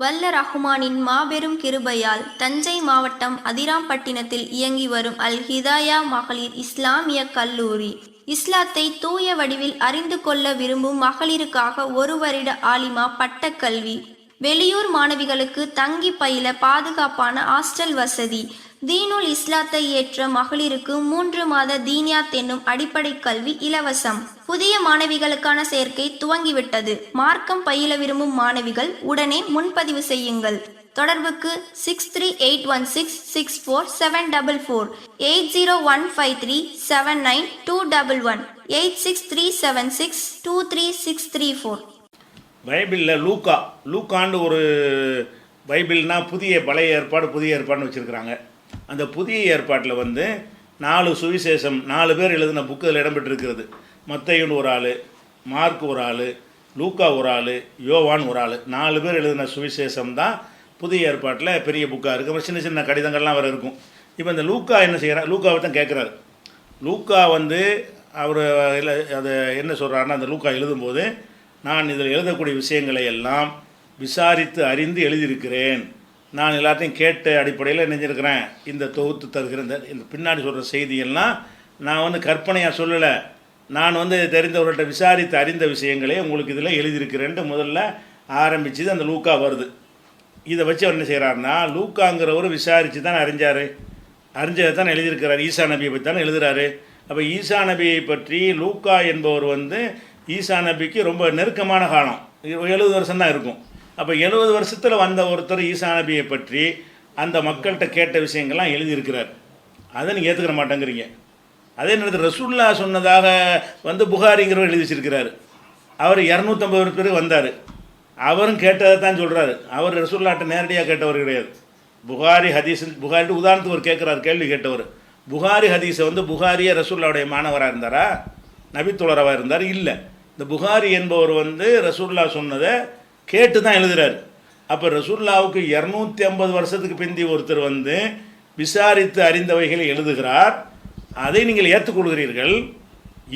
[SPEAKER 3] வல்ல ரஹ்மானின் மாபெரும் கிருபையால் தஞ்சை மாவட்டம் அதிராம்பட்டினத்தில் இயங்கி வரும் அல் ஹிதாயா மகளிர் இஸ்லாமிய கல்லூரி இஸ்லாத்தை தூய வடிவில் அறிந்து கொள்ள விரும்பும் மகளிருக்காக 1 வருட ஆலிமா பட்டக்கல்வி, வெளியூர் மாணவிகளுக்கு தங்கி பயில பாதுகாப்பான ஹாஸ்டல் வசதி, தீனுல் இஸ்லாத்தை ஏற்ற மகளிருக்கு 3 மாத தீனியாத் என்னும் அடிப்படை கல்வி இலவசம். புதிய மாணவிகளுக்கான சேர்க்கை துவங்கிவிட்டது. மார்க்கம் பயில விரும்பும் மாணவிகள் உடனே முன்பதிவு செய்யுங்கள். தொடர்புக்கு 6381664744, 8015379211, 8637623634.
[SPEAKER 1] பைபிளில் லூக்காண்டு ஒரு பைபிள்னா பழைய ஏற்பாடு புதிய ஏற்பாடுன்னு வச்சுருக்கிறாங்க. அந்த புதிய ஏற்பாட்டில் வந்து 4 சுவிசேஷம் 4 பேர் எழுதின புக்கு அதில் இடம்பெற்றிருக்கிறது. மத்தேயுன்னு ஒரு ஆள், மார்க் ஒரு ஆள், லூக்கா ஒரு ஆள், யோவான் ஒரு ஆள், 4 பேர் எழுதின சுவிசேஷம் தான் புதிய ஏற்பாட்டில் பெரிய புக்காக இருக்குது. அப்புறம் சின்ன சின்ன கடிதங்கள்லாம் வேறு இருக்கும். இப்போ இந்த லூக்கா என்ன செய்கிறார்? லூக்காவை தான் கேட்குறாரு. லூக்கா வந்து அவர் அதை என்ன சொல்கிறாருன்னா, அந்த லூக்கா எழுதும்போது நான் இதில் எழுதக்கூடிய விஷயங்களை எல்லாம் விசாரித்து அறிந்து எழுதியிருக்கிறேன். நான் எல்லாத்தையும் கேட்ட அடிப்படையில் நினைஞ்சிருக்கிறேன். இந்த தொகுத்து தருகிற இந்த பின்னாடி சொல்கிற செய்தியெல்லாம் நான் வந்து கற்பனையாக சொல்லலை, நான் வந்து தெரிந்தவர்கள்ட்ட விசாரித்து அறிந்த விஷயங்களே உங்களுக்கு இதில் எழுதியிருக்கிறேன்ட்டு முதல்ல ஆரம்பிச்சது அந்த லூக்கா வருது. இதை வச்சு அவர் என்ன செய்கிறாருன்னா, லூக்காங்கிறவர் விசாரித்து தான் அறிஞ்சதை தான் எழுதியிருக்கிறார். ஈசா நபியை பற்றி தானே எழுதுகிறாரு. அப்போ ஈசா நபியை பற்றி லூக்கா என்பவர் வந்து ஈசா நபிக்கு ரொம்ப நெருக்கமான காலம், 70 வருஷம் தான் இருக்கும். அப்போ 70 வருஷத்தில் வந்த ஒருத்தர் ஈசா நபியை பற்றி அந்த மக்கள்கிட்ட கேட்ட விஷயங்கள்லாம் எழுதியிருக்கிறார். அதை நீங்கள் ஏற்றுக்கிற மாட்டேங்கிறீங்க. அதே நேரத்தில் ரசூல்லா சொன்னதாக வந்து புகாரிங்கிறவர் எழுதி வச்சிருக்கிறார். அவர் 250 பேர் வந்தார், அவரும் கேட்டதை தான் சொல்கிறாரு. அவர் ரசூல்லாட்ட நேரடியாக கேட்டவர் கிடையாது. புகாரி ஹதீஸ், புகாரிட்டு உதாரணத்துக்கு ஒரு கேட்குறாரு, கேள்வி கேட்டவர். புகாரி ஹதீஸை வந்து புகாரியே ரசூல்லாவுடைய மாணவராக இருந்தாரா, நபித்தோழராக இருந்தார்? இல்லை. இந்த புகாரி என்பவர் வந்து ரசூல்லா சொன்னதை கேட்டு தான் எழுதுகிறார். அப்போ ரசூல்லாவுக்கு 250 வருஷத்துக்கு பிந்தி ஒருத்தர் வந்து விசாரித்து அறிந்தவைகளை எழுதுகிறார். அதை நீங்கள் ஏற்றுக்கொள்கிறீர்கள்.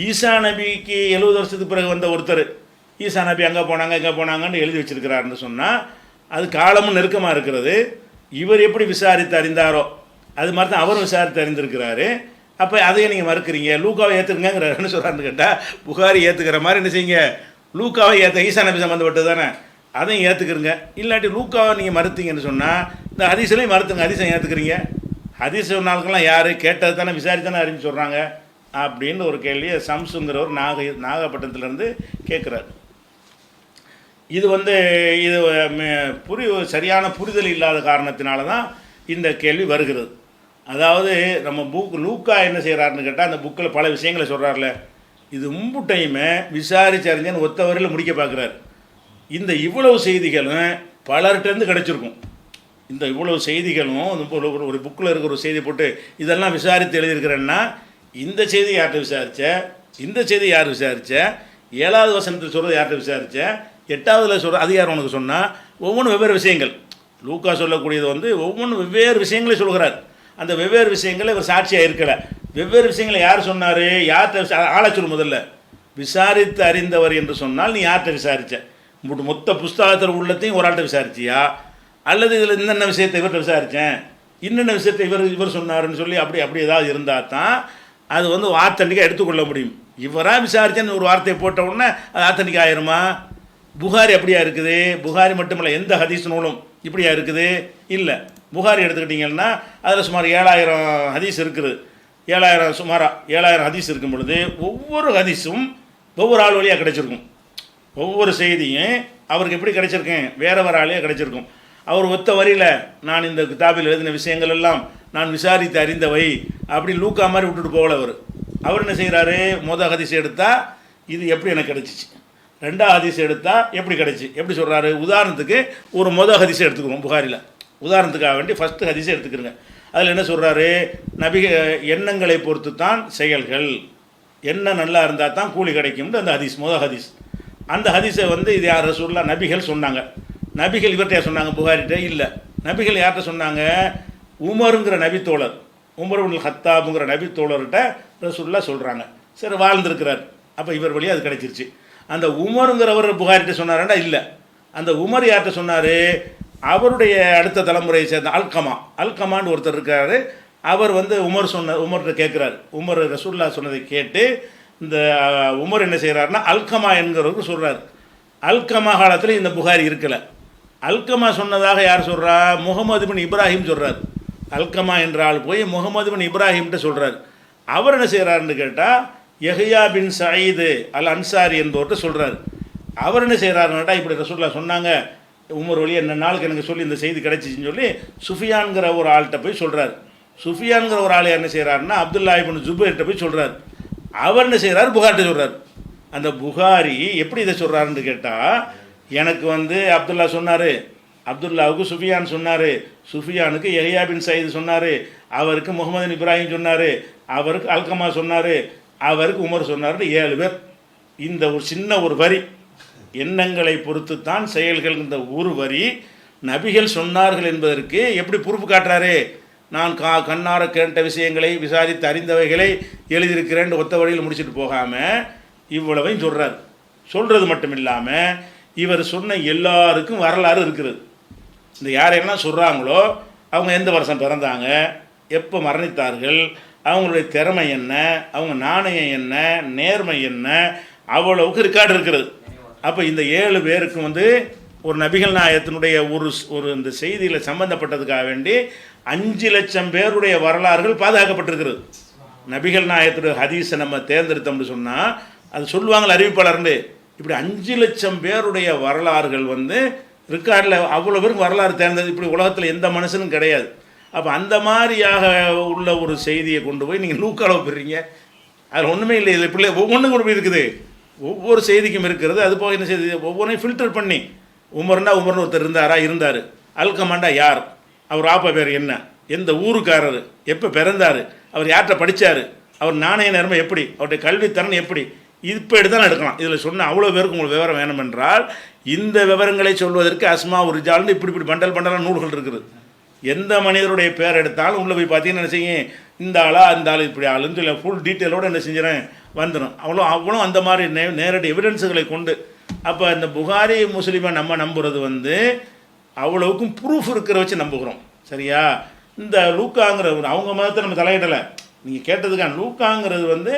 [SPEAKER 1] ஈசா நபிக்கு 70 வருஷத்துக்கு பிறகு வந்த ஒருத்தர் ஈசா நபி அங்கே போனாங்க இங்கே போனாங்கன்னு எழுதி வச்சிருக்கிறாருன்னு சொன்னால் அது காலமும் நெருக்கமாக இருக்கிறது. இவர் எப்படி விசாரித்து அறிந்தாரோ அது மாதிரி தான் அவரும் விசாரித்து அறிந்திருக்கிறாரு. அப்போ அதையே நீங்கள் மறுக்கிறீங்க. லூக்காவை ஏற்றுக்குங்கிறாருன்னு சொல்கிறாருன்னு கேட்டால், புகாரி ஏற்றுக்கிற மாதிரி என்ன செய்யுங்க, லூக்காவை ஈசா நபி சம்மந்தப்பட்டது தானே, அதையும் ஏற்றுக்கிறங்க. இல்லாட்டி லூக்காவை நீங்கள் மறுத்தீங்கன்னு சொன்னால் இந்த ஹதீஸ்லையும் மறுத்துங்க. ஹதீஸை ஏற்றுக்கிறீங்க. ஹதீஸ் சொன்னாலுக்கெல்லாம் யார் கேட்டது தானே, விசாரித்தானே அறிஞ்சு சொல்கிறாங்க அப்படின்னு ஒரு கேள்வியை சம்சுங்கிறவர் நாகப்பட்டினத்துலேருந்து கேட்குறாரு. இது வந்து சரியான புரிதல் இல்லாத காரணத்தினால தான் இந்த கேள்வி வருகிறது. அதாவது நம்ம லூக்கா என்ன செய்கிறாருன்னு கேட்டால், அந்த புக்கில் பல விஷயங்களை சொல்கிறார்ல, இது மும்புட்டையுமே விசாரிச்சு அறிஞ்சன்னு ஒத்த வரையில் முடிக்க பார்க்குறாரு. இந்த இவ்வளவு செய்திகளும் பலர்கிட்டேருந்து கிடச்சிருக்கும். இந்த இவ்வளவு செய்திகளும் ஒரு புக்கில் இருக்கிற ஒரு செய்தி போட்டு இதெல்லாம் விசாரித்து எழுதியிருக்கிறேன்னா, இந்த செய்தி யார்கிட்ட விசாரித்த, இந்த செய்தி யார் விசாரித்த, 7வது வசனத்தில் சொல்கிறது யார்கிட்ட விசாரித்த, 8வதுல சொல்கிற அது யார் உனக்கு சொன்னால், ஒவ்வொன்றும் வெவ்வேறு விஷயங்கள். லூக்கா சொல்லக்கூடியது வந்து ஒவ்வொன்றும் வெவ்வேறு விஷயங்களை சொல்கிறார். அந்த வெவ்வேறு விஷயங்களை இவர் சாட்சியாக இருக்கலை. வெவ்வேறு விஷயங்களை யார் சொன்னார், யார்கிட்ட ஆளை சொல்லு. முதல்ல விசாரித்து அறிந்தவர் என்று சொன்னால் நீ யார்கிட்ட விசாரித்த, மொத்த புஸ்தகத்தில் உள்ளத்தையும் ஒரு ஆள்கிட்ட விசாரிச்சியா, அல்லது இதில் இன்னென்ன விஷயத்தை இவர்கிட்ட விசாரித்தேன், இன்னென்ன விஷயத்தை இவர் சொன்னாருன்னு சொல்லி அப்படி ஏதாவது இருந்தால் தான் அது வந்து ஆத்தன்டிக்காக எடுத்துக்கொள்ள முடியும். இவராக விசாரித்தேன்னு ஒரு வார்த்தையை போட்ட உடனே அது ஆத்தன்டிக் ஆயிருமா? புகாரி அப்படியா இருக்குது? புகாரி மட்டுமில்லை, எந்த ஹதீஸ் நூலும் இப்படியா இருக்குது? இல்லை. புகாரி எடுத்துக்கிட்டிங்கன்னா அதில் சுமார் 7000 ஹதீஸ் இருக்குது. 7000 ஹதீஸ் இருக்கும் பொழுது ஒவ்வொரு ஹதீஸும் ஒவ்வொரு ஆள் வழியாக கிடைச்சிருக்கும். ஒவ்வொரு செய்தியும் அவருக்கு எப்படி கிடைச்சிருக்கேன், வேற ஆளையாக கிடைச்சிருக்கும். அவர் ஒத்த வரியில் நான் இந்த கிதாபில் எழுதின விஷயங்கள் எல்லாம் நான் விசாரித்து அறிந்தவை அப்படி லூக்கா மாதிரி விட்டுட்டு போகல. அவர் என்ன செய்கிறாரு, மொதல் ஹதீஸ் எடுத்தால் இது எப்படி எனக்கு கிடைச்சிச்சு, 2வது ஹதீஸ் எடுத்தால் எப்படி கிடைச்சி, எப்படி சொல்கிறாரு. உதாரணத்துக்கு ஒரு மொதல் ஹதீஸை எடுத்துக்கிறோம் புகாரில், உதாரணத்துக்காக வேண்டி ஃபஸ்ட்டு ஹதீஸை எடுத்துக்கிறங்க. அதில் என்ன சொல்கிறாரு, எண்ணங்களை பொறுத்து தான் செயல்கள், எண்ணம் நல்லா இருந்தால் தான் கூலி கிடைக்கும்னு அந்த ஹதீஸ், மொதல் ஹதீஸ். அந்த ஹதீஸை வந்து இது யார் ரசூலுல்லாஹ் நபிகள் சொன்னாங்க. நபிகள் இவர்கிட்ட சொன்னாங்க, புகாரிட்ட இல்லை. நபிகள் யார்கிட்ட சொன்னாங்க, உமருங்கிற நபித்தோழர், உமர் இப்னுல் ஹத்தாபுங்கிற நபித்தோழர்கிட்ட ரசூலுல்லாஹ் சொல்கிறாங்க. சரி, வாழ்ந்துருக்கிறார். அப்போ இவர் வழியாக அது கிடைச்சிருச்சு. அந்த உமருங்கிறவர் புகாரிட்ட சொன்னாரா? இல்லை. அந்த உமர் யார்கிட்ட சொன்னார், அவருடைய அடுத்த தலைமுறையை சேர்ந்த அல்கமான்னு ஒருத்தர் இருக்கார். அவர் வந்து உமர்கிட்ட கேட்குறாரு. உமர் ரசூலுல்லாஹ் சொன்னதை கேட்டு இந்த உமர் என்ன செய்கிறாருன்னா அல்கமா என்கிறவருக்கு சொல்கிறார். அல்கமா காலத்தில் இந்த புகாரி இருக்கலை. அல்கமா சொன்னதாக யார் சொல்கிறா, முகமது பின் இப்ராஹிம் சொல்கிறார். அல்கமா என்ற ஆள் போய் முகமது பின் இப்ராஹிம்கிட்ட சொல்கிறார். அவர் என்ன செய்கிறாருன்னு கேட்டால் யஹ்யா பின் சயீது அல் அன்சாரி என்பவர்கிட்ட சொல்கிறார். அவர் என்ன செய்கிறாருன்னா, இப்படி ரசூலுல்லாஹ் சொன்னாங்க, உமர் வழி என்ன நாளுக்கு எனக்கு சொல்லி இந்த செய்தி கிடைச்சிச்சின்னு சொல்லி சுஃபியான்கிற ஒரு ஆள்கிட்ட போய் சொல்கிறார். சுஃபியான்கிற ஒரு ஆள் என்ன செய்கிறாருன்னா அப்துல்லா இப்னு ஜுபைர்கிட்ட போய் சொல்கிறார். அவர் என்ன செய்கிறார், புகார்கிட்ட சொல்கிறார். அந்த புகாரி எப்படி இதை சொல்கிறாருன்னு கேட்டால், எனக்கு வந்து அப்துல்லா சொன்னார், அப்துல்லாவுக்கு சுஃபியான் சொன்னார், சுஃபியானுக்கு யஹ்யா பின் சயீது சொன்னார், அவருக்கு முகமது பின் இப்ராஹிம் சொன்னார், அவருக்கு அல்கமா சொன்னார், அவருக்கு உமர் சொன்னார்னு 7 பேர். இந்த ஒரு சின்ன ஒரு வரி, எண்ணங்களை பொறுத்து தான் செயல்கள், இந்த ஒரு வரி நபிகள் சொன்னார்கள் என்பதற்கு எப்படி பொறுப்பு காட்டுறாரு. நான் கண்ணார கேட்ட விஷயங்களை விசாரித்து அறிந்தவைகளை எழுதியிருக்கிறேன் ஒத்த வழியில் முடிச்சுட்டு போகாமல் இவ்வளவையும் சொல்கிறார். சொல்கிறது மட்டும் இல்லாமல் இவர் சொன்ன எல்லாருக்கும் வரலாறு இருக்கிறது. இந்த யாரையெல்லாம் சொல்கிறாங்களோ அவங்க எந்த வருஷம் பிறந்தாங்க, எப்போ மரணித்தார்கள், அவங்களுடைய திறமை என்ன, அவங்க நாணயம் என்ன, நேர்மை என்ன, அவ்வளவுக்கு ரெக்கார்டு இருக்கிறது. அப்போ இந்த 7 பேருக்கு வந்து ஒரு நபிகள் நாயகத்தினுடைய ஒரு இந்த செய்தியில் சம்பந்தப்பட்டதுக்காக வேண்டி 5 லட்சம் பேருடைய வரலாறுகள் பாதுகாக்கப்பட்டிருக்கிறது. நபிகள் நாயகத்துடைய ஹதீஸை நம்ம தேர்ந்தெடுத்தோம்னு சொன்னால் அது சொல்லுவாங்கள் அறிவிப்பாளர்னு, இப்படி 5 லட்சம் பேருடைய வரலாறுகள் வந்து ரெக்கார்டில் அவ்வளோ பேருக்கு வரலாறு தேர்ந்தது இப்படி உலகத்தில் எந்த மனுஷனும் கிடையாது. அப்போ அந்த மாதிரியாக உள்ள ஒரு செய்தியை கொண்டு போய் நீங்கள் லூக்காவில் பெறீங்க, அதில் ஒன்றுமே இல்லை. இது பிள்ளை ஒவ்வொன்றும் கொண்டு போய் இருக்குது, ஒவ்வொரு செய்திக்கும் இருக்கிறது. அது போக என்ன செய்தி ஒவ்வொன்றையும் ஃபில்டர் பண்ணி உமர்னா ஒருத்தர் இருந்தார், அல்கமாண்டா யார், அவர் ஆப்பா பேர் என்ன, எந்த ஊருக்காரர், எப்போ பிறந்தார், அவர் யார்கிட்ட படித்தார், அவர் நாணய நேர்மை எப்படி, அவருடைய கல்வித்திறன் எப்படி, இப்போ எடுத்தாலும் எடுக்கலாம். இதில் சொன்ன அவ்வளோ பேருக்கு உங்களுக்கு விவரம் வேணும் என்றால் இந்த விவரங்களை சொல்வதற்கு அஸ்மா ஒரு ஜால்னு இப்படி பண்டலாக நூல்கள் இருக்குது. எந்த மனிதருடைய பேர் எடுத்தாலும் உள்ளே போய் பார்த்தீங்கன்னா என்ன செய்யும், இந்த ஆளா அந்த ஆள் இப்படி ஆளுன்னு சொல்லி ஃபுல் டீட்டெயிலோடு என்ன செஞ்சிடறேன் வந்துடும். அவ்வளோ அந்த மாதிரி நேரடி எவிடன்ஸுகளை கொண்டு. அப்போ இந்த புகாரி முஸ்லீமை நம்ம நம்புறது வந்து அவ்வளவுக்கும் ப்ரூஃப் இருக்கிற வச்சு நம்புகிறோம். சரியா? இந்த லூக்காங்கிற அவங்க மதத்தை நம்ம தலையிடலை. நீங்கள் கேட்டதுக்கான லூக்காங்கிறது வந்து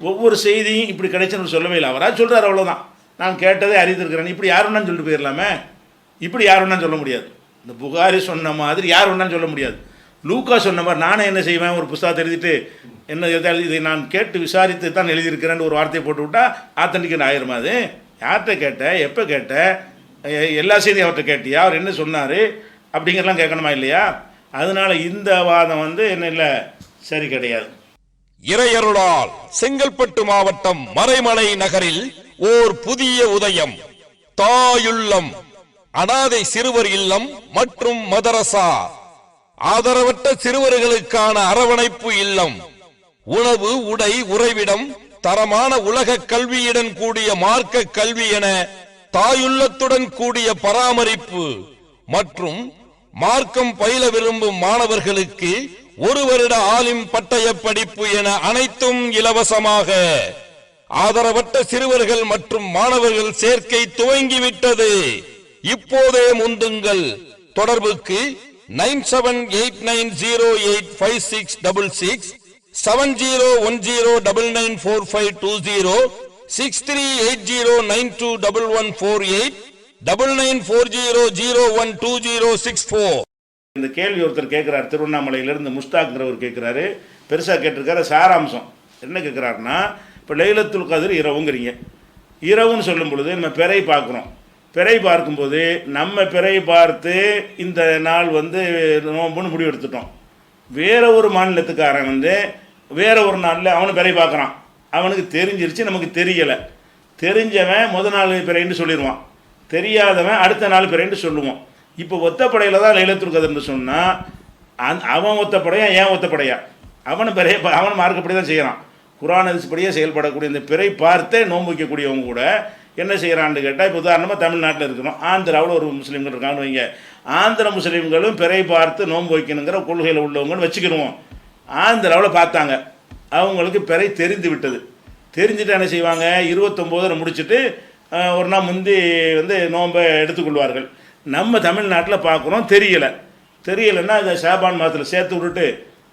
[SPEAKER 1] ஒவ்வொரு செய்தியும் இப்படி கிடைச்சுன்னு சொல்லவே இல்லை. அவராக சொல்கிறார், அவ்வளோதான். நான் கேட்டதே அறிந்திருக்கிறேன். இப்படி யார் வேணான்னு சொல்லிட்டு போயிடலாமே, இப்படி யார் வேணான்னு சொல்ல முடியாது. இந்த புகாரி சொன்ன மாதிரி யார் வேணான்னு சொல்ல முடியாது. லூக்கா சொன்ன மாதிரி நானே என்ன செய்வேன், ஒரு புத்தகத்தை எழுதிட்டு என்ன எழுதி இதை நான் கேட்டு விசாரித்து தான் எழுதியிருக்கிறேன்னு ஒரு வார்த்தையை போட்டு விட்டால் ஆத்தன்டிக்கேட் ஆயிரும். அது யார்கிட்ட கேட்ட, எப்போ கேட்ட, எல்லா செய்தியும் அவர்கிட்ட கேட்டியா, அவர் என்ன சொன்னார் அப்படிங்கிறலாம் கேட்கணுமா இல்லையா? அதனால் இந்த வாதம் வந்து என்ன இல்லை, சரி கிடையாது.
[SPEAKER 4] இறையருளால் செங்கல்பட்டு மாவட்டம் மறைமலை நகரில் ஓர் புதிய உதயம். தாயுள்ளம், அனாதை சிறுவர் இல்லம் மற்றும் மதரசா, ஆதரவற்ற சிறுவர்களுக்கான அரவணைப்பு இல்லம், உணவு, உடை, உறைவிடம், தரமான உலக கல்வியுடன் கூடிய மார்க்க கல்வி என தாயுள்ளத்துடன் கூடிய பராமரிப்பு மற்றும் மார்க்கம் பயில விரும்பும் மாணவர்களுக்கு 1 வருட ஆலிம் பட்டய படிப்பு என அனைத்தும் இலவசமாக. ஆதரவற்ற சிறுவர்கள் மற்றும் மாணவர்கள் சேர்க்கை துவங்கிவிட்டது. இப்போதே முந்துங்கள். தொடர்புக்கு 9789085666, 7010994520, 6380921148, 9940012064.
[SPEAKER 1] இந்த கேள்வி ஒருத்தர் கேட்குறாரு, திருவண்ணாமலையிலேருந்து முஸ்தாக்ங்கிறவர் கேட்குறாரு, பெருசாக கேட்டிருக்காரு. சாராம்சம் என்ன கேட்குறாருன்னா, இப்போ லைலத்துல் கத்ர் இரவுங்கிறீங்க. இரவுன்னு சொல்லும் பொழுது நம்ம பிறை பார்க்குறோம். பிறை பார்க்கும்போது நம்ம பிறை பார்த்து இந்த நாள் வந்து நோம்புன்னு முடிவு எடுத்துட்டோம். வேற ஒரு மாநிலத்துக்காரன் வந்து வேற ஒரு நாளில் அவனு பிறை பார்க்குறான். அவனுக்கு தெரிஞ்சிருச்சு, நமக்கு தெரியலை. தெரிஞ்சவன் முத நாள் பிறைன்னு சொல்லிடுவான், தெரியாதவன் அடுத்த நாள் பிறைன்னு சொல்லுவான். இப்போ ஒத்தப்படையில் தான் லைலத்துல் கத்ர்னு சொன்னால் அவன் ஒத்தப்படையா, ஏன் ஒத்தப்படையா, அவனு பிறைய அவன் மார்க்கப்படி தான் செய்கிறான். குர்ஆன் ஹதீஸ்படியே செயல்படக்கூடிய இந்த பிறை பார்த்தே நோன்பு வைக்கக்கூடியவங்க கூட என்ன செய்கிறான்னு கேட்டால், இப்போ உதாரணமாக தமிழ்நாட்டில் இருக்கிறோம், ஆந்திராவில் ஒரு முஸ்லீம்கள் இருக்கான்னு வைங்க. ஆந்திர முஸ்லீம்களும் பிறை பார்த்து நோன்பு வைக்கணுங்கிற கொள்கையில் உள்ளவங்கன்னு வச்சுக்கிடுவோம். ஆந்திராவில் பார்த்தாங்க, அவங்களுக்கு பிறை தெரிந்து விட்டது. தெரிஞ்சுட்டு என்ன செய்வாங்க, 29 முடிச்சுட்டு ஒரு நாள் முந்தி வந்து நோன்பை எடுத்துக்கொள்வார்கள். நம்ம தமிழ்நாட்டில் பார்க்குறோம், தெரியலைன்னா இந்த ஷாபான் மாதத்தில் சேர்த்து விட்டுட்டு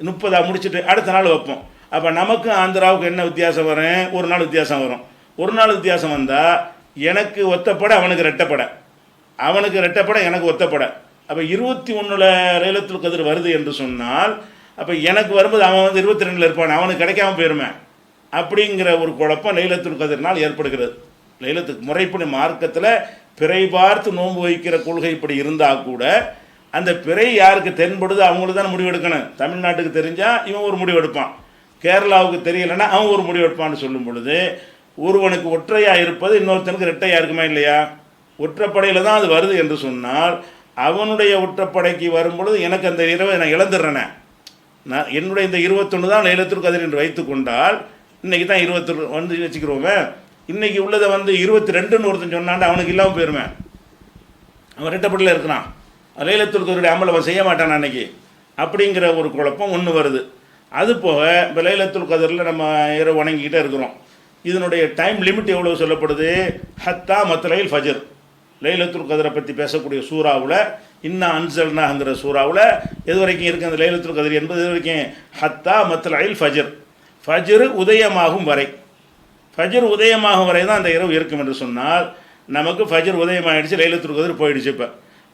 [SPEAKER 1] 30 முடிச்சுட்டு அடுத்த நாள் வைப்போம். அப்போ நமக்கும் ஆந்திராவுக்கு என்ன வித்தியாசம் வரும், ஒரு நாள் வித்தியாசம் வரும். ஒரு நாள் வித்தியாசம் வந்தால் எனக்கு ஒத்தப்படை, அவனுக்கு ரெட்டப்படை, அவனுக்கு ரெட்டப்படை, எனக்கு ஒத்தப்படை. அப்போ 21 லைலத்துல் கத்ர் வருது என்று சொன்னால், அப்போ எனக்கு வரும்போது அவன் வந்து 22 இருப்பான், அவனுக்கு கிடைக்காம போயிருமே அப்படிங்கிற ஒரு குழப்பம் லைலத்துல் கத்ர்னால் ஏற்படுகிறது. லைலத்துக்கு முறைப்படி மார்க்கத்தில் பிறை பார்த்து நோன்பு வைக்கிற கொள்கை இப்படி இருந்தால் கூட அந்த பிறை யாருக்கு தென்படுது அவங்களுக்கு தான் முடிவு எடுக்கணும். தமிழ்நாட்டுக்கு தெரிஞ்சால் இவன் ஒரு முடிவு எடுப்பான், கேரளாவுக்கு தெரியலைன்னா அவன் ஒரு முடிவு எடுப்பான்னு சொல்லும் பொழுது, ஒருவனுக்கு ஒற்றையாக இருப்பது இன்னொருத்தனுக்கு ரெட்டையாக இருக்குமா இல்லையா? ஒற்றைப்படையில் தான் அது வருது என்று சொன்னால், அவனுடைய ஒற்றைப்படைக்கு வரும் பொழுது எனக்கு அந்த இரவை நான் இழந்துடுறேனே. நான் என்னுடைய இந்த 21 தான் லைலத்துல் கத்ர் என்று வைத்து கொண்டால், இன்றைக்கி தான் 21 வந்து வச்சுக்கிறோமே, இன்றைக்கி உள்ளதை வந்து 22ன்னு ஒருத்தன் சொன்னான்ட்டு அவனுக்கு இல்லாமல் போயிருமே. அவன் ரெட்டப்படையில் இருக்கிறான், லைலத்துல் கத்ருடைய அமல் அவன் செய்ய மாட்டான் அன்னைக்கு, அப்படிங்கிற ஒரு குழப்பம் ஒன்று வருது. அது போக இப்போ லைலத்துல் கத்ரில் நம்ம இரவு வணங்கிக்கிட்டே இருக்கிறோம். இதனுடைய டைம் லிமிட் எவ்வளோ சொல்லப்படுது, ஹத்தா மத்லைல் ஃபஜர். லைலத்துல் கத்ரை பற்றி பேசக்கூடிய சூறாவில் இன்னா அன்சல்னாங்கிற சூறாவில் எது வரைக்கும் இருக்குது அந்த லைலத்துல் கத்ர் என்பது எது வரைக்கும்? ஹத்தா மத்லஇல் ஃபஜ்ர், ஃபஜ்ர் உதயமாகும் வரை, ஃபஜ்ர் உதயமாகும் வரை தான் அந்த இரவு இருக்கும் என்று சொன்னால், நமக்கு ஃபஜ்ர் உதயமாகிடுச்சு, லைலத்துல் கத்ர் போயிடுச்சு.